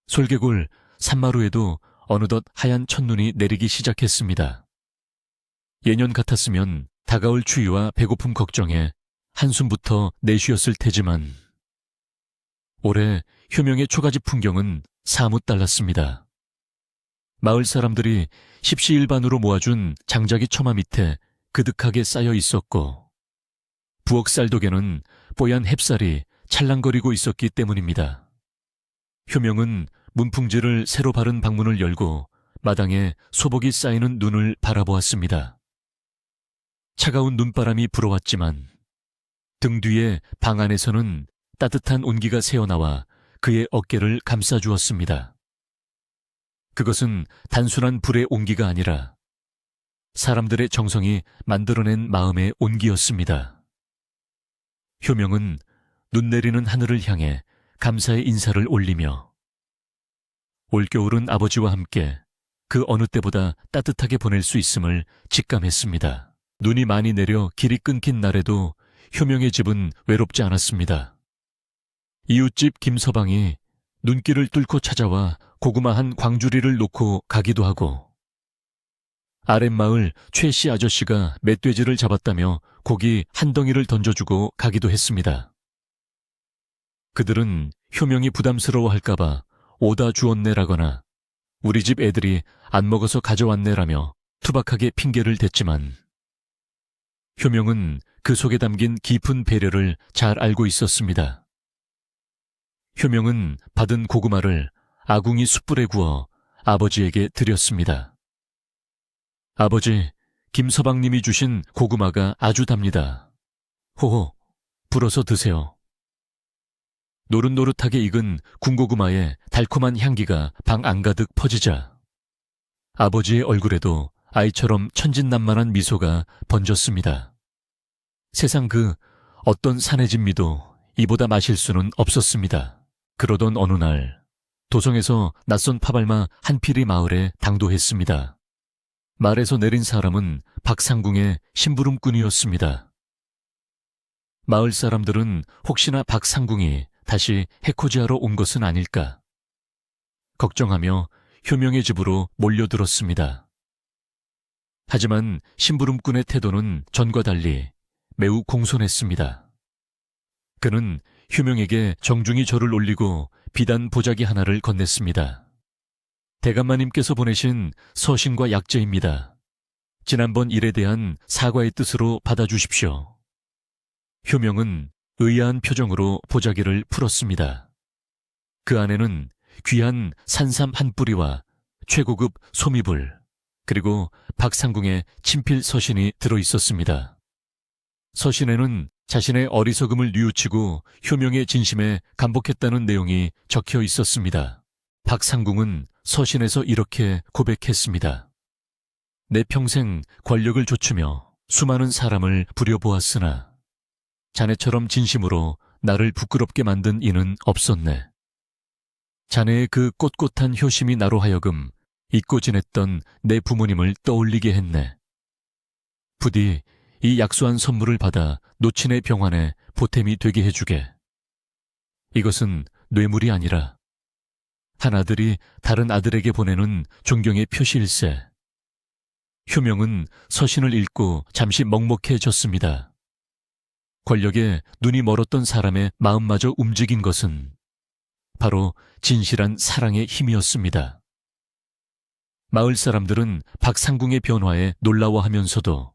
솔개굴 산마루에도 어느덧 하얀 첫눈이 내리기 시작했습니다. 예년 같았으면 다가올 추위와 배고픔 걱정에 한숨부터 내쉬었을 테지만 올해 효명의 초가집 풍경은 사뭇 달랐습니다. 마을 사람들이 십시일반으로 모아준 장작이 처마 밑에 그득하게 쌓여 있었고 부엌 쌀독에는 뽀얀 햅쌀이 찰랑거리고 있었기 때문입니다. 효명은 문풍지를 새로 바른 방문을 열고 마당에 소복이 쌓이는 눈을 바라보았습니다. 차가운 눈바람이 불어왔지만 등 뒤에 방 안에서는 따뜻한 온기가 새어나와 그의 어깨를 감싸주었습니다. 그것은 단순한 불의 온기가 아니라 사람들의 정성이 만들어낸 마음의 온기였습니다. 효명은 눈 내리는 하늘을 향해 감사의 인사를 올리며 올겨울은 아버지와 함께 그 어느 때보다 따뜻하게 보낼 수 있음을 직감했습니다. 눈이 많이 내려 길이 끊긴 날에도 효명의 집은 외롭지 않았습니다. 이웃집 김서방이 눈길을 뚫고 찾아와 고구마 한 광주리를 놓고 가기도 하고 아랫마을 최씨 아저씨가 멧돼지를 잡았다며 고기 한 덩이를 던져주고 가기도 했습니다. 그들은 효명이 부담스러워할까봐 오다 주었네라거나 우리 집 애들이 안 먹어서 가져왔네라며 투박하게 핑계를 댔지만 효명은 그 속에 담긴 깊은 배려를 잘 알고 있었습니다. 효명은 받은 고구마를 아궁이 숯불에 구워 아버지에게 드렸습니다. 아버지, 김서방님이 주신 고구마가 아주 답니다. 호호, 불어서 드세요. 노릇노릇하게 익은 군고구마의 달콤한 향기가 방 안가득 퍼지자 아버지의 얼굴에도 아이처럼 천진난만한 미소가 번졌습니다. 세상 그 어떤 산의 진미도 이보다 마실 수는 없었습니다. 그러던 어느 날 도성에서 낯선 파발마 한피리 마을에 당도했습니다. 말에서 내린 사람은 박상궁의 심부름꾼이었습니다. 마을 사람들은 혹시나 박상궁이 다시 해코지하러 온 것은 아닐까 걱정하며 효명의 집으로 몰려들었습니다. 하지만 심부름꾼의 태도는 전과 달리 매우 공손했습니다. 그는 효명에게 정중히 절을 올리고 비단 보자기 하나를 건넸습니다. 대감마님께서 보내신 서신과 약재입니다. 지난번 일에 대한 사과의 뜻으로 받아주십시오. 효명은 의아한 표정으로 보자기를 풀었습니다. 그 안에는 귀한 산삼 한 뿌리와 최고급 소미불, 그리고 박상궁의 친필 서신이 들어있었습니다. 서신에는 자신의 어리석음을 뉘우치고 효명의 진심에 감복했다는 내용이 적혀 있었습니다. 박상궁은 서신에서 이렇게 고백했습니다. 내 평생 권력을 좇으며 수많은 사람을 부려보았으나 자네처럼 진심으로 나를 부끄럽게 만든 이는 없었네. 자네의 그 꼿꼿한 효심이 나로 하여금 잊고 지냈던 내 부모님을 떠올리게 했네. 부디 이 약소한 선물을 받아 노친의 병환에 보탬이 되게 해주게. 이것은 뇌물이 아니라 한 아들이 다른 아들에게 보내는 존경의 표시일세. 효명은 서신을 읽고 잠시 먹먹해졌습니다. 권력에 눈이 멀었던 사람의 마음마저 움직인 것은 바로 진실한 사랑의 힘이었습니다. 마을 사람들은 박상궁의 변화에 놀라워하면서도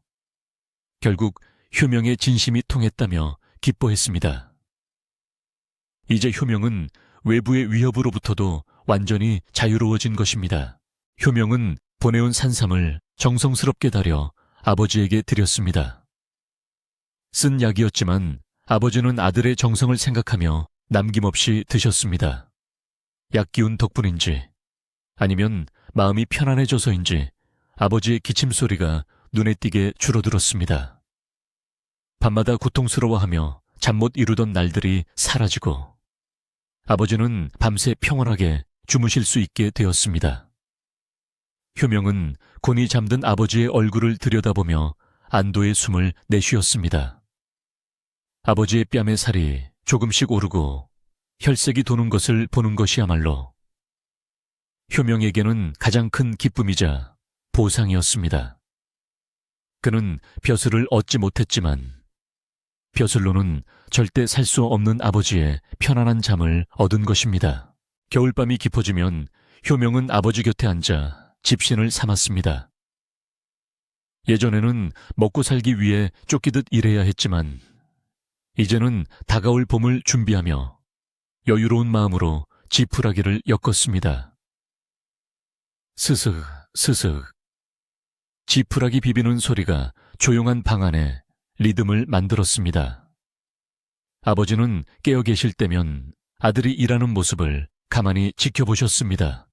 결국 효명의 진심이 통했다며 기뻐했습니다. 이제 효명은 외부의 위협으로부터도 완전히 자유로워진 것입니다. 효명은 보내온 산삼을 정성스럽게 다려 아버지에게 드렸습니다. 쓴 약이었지만 아버지는 아들의 정성을 생각하며 남김없이 드셨습니다. 약 기운 덕분인지 아니면 마음이 편안해져서인지 아버지의 기침 소리가 눈에 띄게 줄어들었습니다. 밤마다 고통스러워하며 잠 못 이루던 날들이 사라지고 아버지는 밤새 평온하게 주무실 수 있게 되었습니다. 효명은 곤히 잠든 아버지의 얼굴을 들여다보며 안도의 숨을 내쉬었습니다. 아버지의 뺨의 살이 조금씩 오르고 혈색이 도는 것을 보는 것이야말로 효명에게는 가장 큰 기쁨이자 보상이었습니다. 그는 벼슬을 얻지 못했지만 벼슬로는 절대 살 수 없는 아버지의 편안한 잠을 얻은 것입니다. 겨울밤이 깊어지면 효명은 아버지 곁에 앉아 집신을 삼았습니다. 예전에는 먹고 살기 위해 쫓기듯 일해야 했지만 이제는 다가올 봄을 준비하며 여유로운 마음으로 지푸라기를 엮었습니다. 스슥 스슥 지푸라기 비비는 소리가 조용한 방 안에 리듬을 만들었습니다. 아버지는 깨어 계실 때면 아들이 일하는 모습을 가만히 지켜보셨습니다.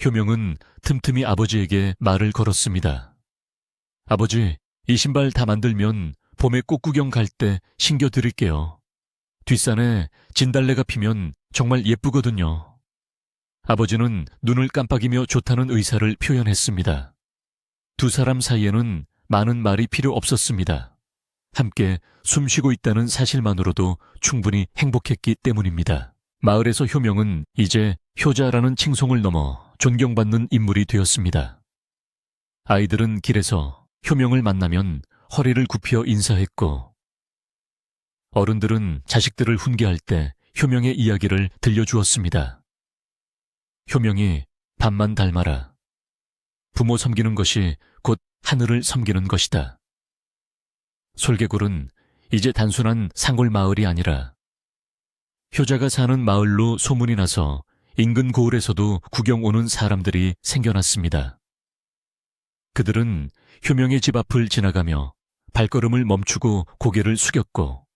효명은 틈틈이 아버지에게 말을 걸었습니다. 아버지, 이 신발 다 만들면 봄에 꽃구경 갈 때 신겨드릴게요. 뒷산에 진달래가 피면 정말 예쁘거든요. 아버지는 눈을 깜빡이며 좋다는 의사를 표현했습니다. 두 사람 사이에는 많은 말이 필요 없었습니다. 함께 숨쉬고 있다는 사실만으로도 충분히 행복했기 때문입니다. 마을에서 효명은 이제 효자라는 칭송을 넘어 존경받는 인물이 되었습니다. 아이들은 길에서 효명을 만나면 허리를 굽혀 인사했고 어른들은 자식들을 훈계할 때 효명의 이야기를 들려주었습니다. 효명이 밤만 닮아라. 부모 섬기는 것이 곧 하늘을 섬기는 것이다. 솔개골은 이제 단순한 상골 마을이 아니라 효자가 사는 마을로 소문이 나서 인근 고을에서도 구경 오는 사람들이 생겨났습니다. 그들은 효명의 집 앞을 지나가며 발걸음을 멈추고 고개를 숙였고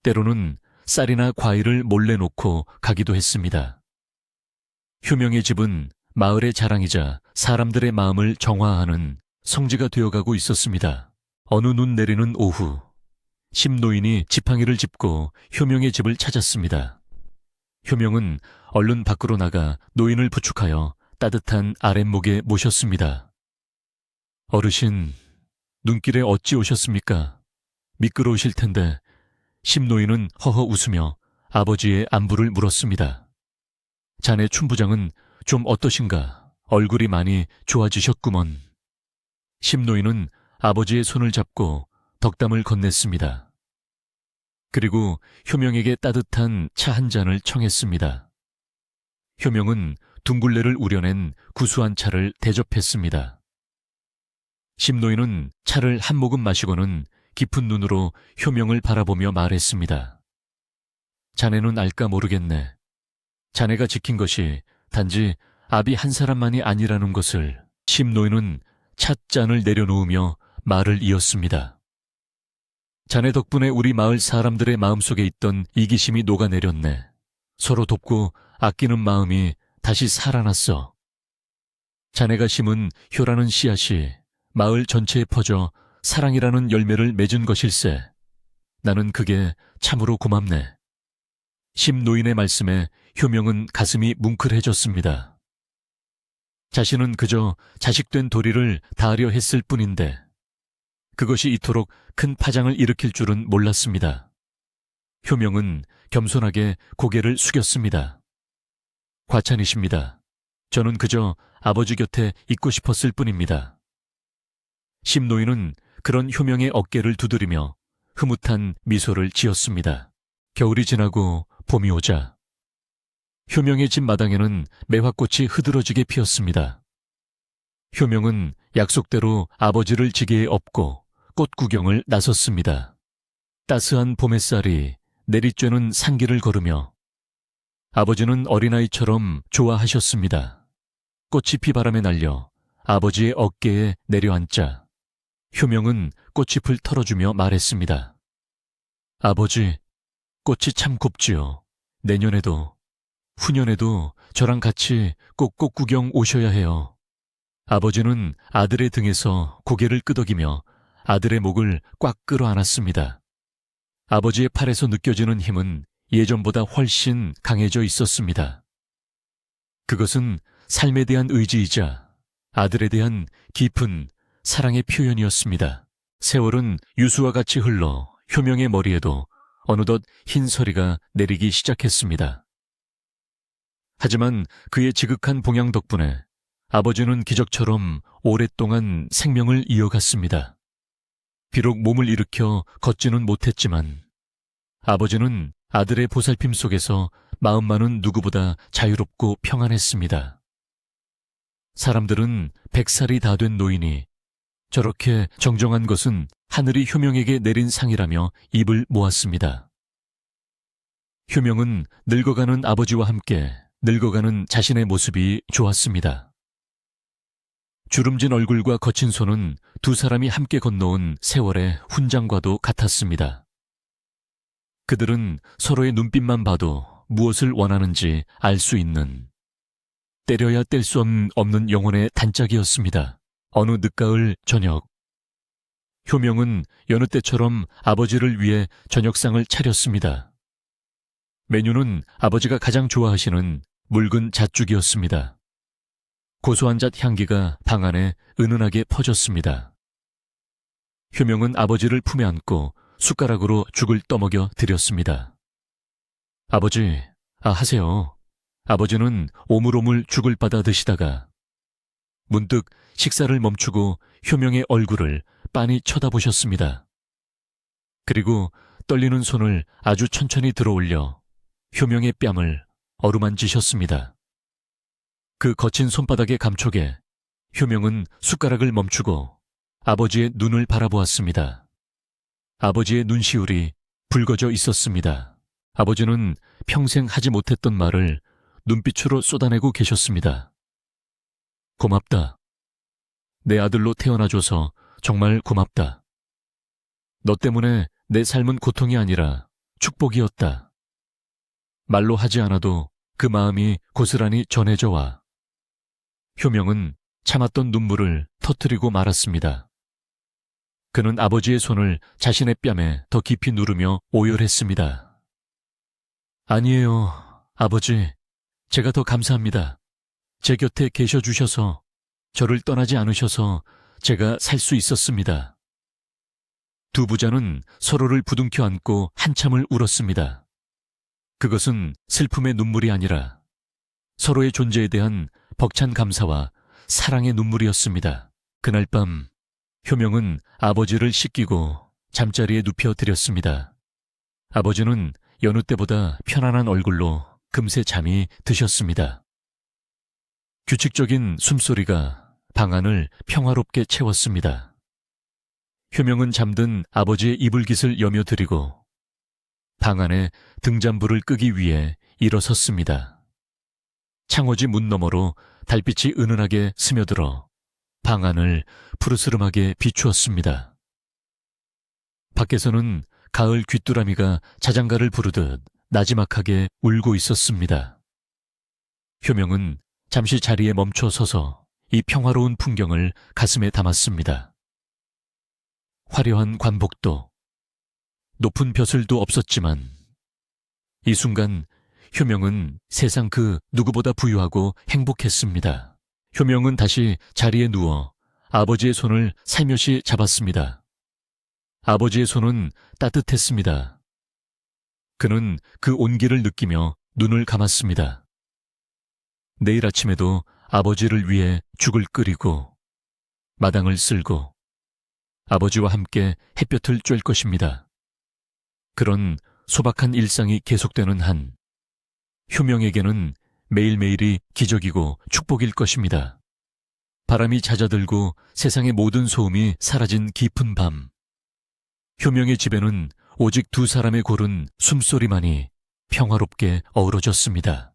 때로는 쌀이나 과일을 몰래 놓고 가기도 했습니다. 효명의 집은 마을의 자랑이자 사람들의 마음을 정화하는 성지가 되어가고 있었습니다. 어느 눈 내리는 오후, 심노인이 지팡이를 짚고 효명의 집을 찾았습니다. 효명은 얼른 밖으로 나가 노인을 부축하여 따뜻한 아랫목에 모셨습니다. 어르신, 눈길에 어찌 오셨습니까? 미끄러우실 텐데 심노인은 허허 웃으며 아버지의 안부를 물었습니다. 자네 춘부장은 좀 어떠신가? 얼굴이 많이 좋아지셨구먼. 심노인은 아버지의 손을 잡고 덕담을 건넸습니다. 그리고 효명에게 따뜻한 차 한 잔을 청했습니다. 효명은 둥굴레를 우려낸 구수한 차를 대접했습니다. 심노인은 차를 한 모금 마시고는 깊은 눈으로 효명을 바라보며 말했습니다. 자네는 알까 모르겠네. 자네가 지킨 것이 단지 아비 한 사람만이 아니라는 것을. 심노인은 찻잔을 내려놓으며 말을 이었습니다. 자네 덕분에 우리 마을 사람들의 마음속에 있던 이기심이 녹아내렸네. 서로 돕고 아끼는 마음이 다시 살아났어. 자네가 심은 효라는 씨앗이 마을 전체에 퍼져 사랑이라는 열매를 맺은 것일세. 나는 그게 참으로 고맙네. 심노인의 말씀에 효명은 가슴이 뭉클해졌습니다. 자신은 그저 자식된 도리를 다하려 했을 뿐인데 그것이 이토록 큰 파장을 일으킬 줄은 몰랐습니다. 효명은 겸손하게 고개를 숙였습니다. 과찬이십니다. 저는 그저 아버지 곁에 있고 싶었을 뿐입니다. 심노인은 그런 효명의 어깨를 두드리며 흐뭇한 미소를 지었습니다. 겨울이 지나고 봄이 오자 효명의 집 마당에는 매화꽃이 흐드러지게 피었습니다. 효명은 약속대로 아버지를 지게에 업고 꽃 구경을 나섰습니다. 따스한 봄 햇살이 내리쬐는 산길을 걸으며 아버지는 어린아이처럼 좋아하셨습니다. 꽃이 피바람에 날려 아버지의 어깨에 내려앉자 효명은 꽃잎을 털어주며 말했습니다. 아버지, 꽃이 참 곱지요. 내년에도 후년에도 저랑 같이 꼭 꽃 구경 오셔야 해요. 아버지는 아들의 등에서 고개를 끄덕이며 아들의 목을 꽉 끌어안았습니다. 아버지의 팔에서 느껴지는 힘은 예전보다 훨씬 강해져 있었습니다. 그것은 삶에 대한 의지이자 아들에 대한 깊은 사랑의 표현이었습니다. 세월은 유수와 같이 흘러 효명의 머리에도 어느덧 흰 서리가 내리기 시작했습니다. 하지만 그의 지극한 봉양 덕분에 아버지는 기적처럼 오랫동안 생명을 이어갔습니다. 비록 몸을 일으켜 걷지는 못했지만 아버지는 아들의 보살핌 속에서 마음만은 누구보다 자유롭고 평안했습니다. 사람들은 100살이 다 된 노인이 저렇게 정정한 것은 하늘이 효명에게 내린 상이라며 입을 모았습니다. 효명은 늙어가는 아버지와 함께 늙어가는 자신의 모습이 좋았습니다. 주름진 얼굴과 거친 손은 두 사람이 함께 건너온 세월의 훈장과도 같았습니다. 그들은 서로의 눈빛만 봐도 무엇을 원하는지 알 수 있는 때려야 뗄 수 없는 영혼의 단짝이었습니다. 어느 늦가을 저녁, 효명은 여느 때처럼 아버지를 위해 저녁상을 차렸습니다. 메뉴는 아버지가 가장 좋아하시는 묽은 잣죽이었습니다. 고소한 잣 향기가 방 안에 은은하게 퍼졌습니다. 효명은 아버지를 품에 안고 숟가락으로 죽을 떠먹여 드렸습니다. 아버지, 하세요. 아버지는 오물오물 죽을 받아 드시다가 문득 식사를 멈추고 효명의 얼굴을 빤히 쳐다보셨습니다. 그리고 떨리는 손을 아주 천천히 들어올려 효명의 뺨을 어루만지셨습니다. 그 거친 손바닥의 감촉에 효명은 숟가락을 멈추고 아버지의 눈을 바라보았습니다. 아버지의 눈시울이 붉어져 있었습니다. 아버지는 평생 하지 못했던 말을 눈빛으로 쏟아내고 계셨습니다. 고맙다. 내 아들로 태어나줘서 정말 고맙다. 너 때문에 내 삶은 고통이 아니라 축복이었다. 말로 하지 않아도 그 마음이 고스란히 전해져 와. 효명은 참았던 눈물을 터뜨리고 말았습니다. 그는 아버지의 손을 자신의 뺨에 더 깊이 누르며 오열했습니다. 아니에요, 아버지. 제가 더 감사합니다. 제 곁에 계셔 주셔서, 저를 떠나지 않으셔서 제가 살 수 있었습니다. 두 부자는 서로를 부둥켜 안고 한참을 울었습니다. 그것은 슬픔의 눈물이 아니라 서로의 존재에 대한 벅찬 감사와 사랑의 눈물이었습니다. 그날 밤 효명은 아버지를 씻기고 잠자리에 눕혀 드렸습니다. 아버지는 여느 때보다 편안한 얼굴로 금세 잠이 드셨습니다. 규칙적인 숨소리가 방 안을 평화롭게 채웠습니다. 효명은 잠든 아버지의 이불깃을 여며드리고 방 안에 등잔불을 끄기 위해 일어섰습니다. 창호지 문 너머로 달빛이 은은하게 스며들어 방 안을 푸르스름하게 비추었습니다. 밖에서는 가을 귀뚜라미가 자장가를 부르듯 나지막하게 울고 있었습니다. 효명은 잠시 자리에 멈춰 서서 이 평화로운 풍경을 가슴에 담았습니다. 화려한 관복도, 높은 벼슬도 없었지만 이 순간 효명은 세상 그 누구보다 부유하고 행복했습니다. 효명은 다시 자리에 누워 아버지의 손을 살며시 잡았습니다. 아버지의 손은 따뜻했습니다. 그는 그 온기를 느끼며 눈을 감았습니다. 내일 아침에도 아버지를 위해 죽을 끓이고 마당을 쓸고 아버지와 함께 햇볕을 쬐을 것입니다. 그런 소박한 일상이 계속되는 한 효명에게는 매일매일이 기적이고 축복일 것입니다. 바람이 잦아들고 세상의 모든 소음이 사라진 깊은 밤, 효명의 집에는 오직 두 사람의 고른 숨소리만이 평화롭게 어우러졌습니다.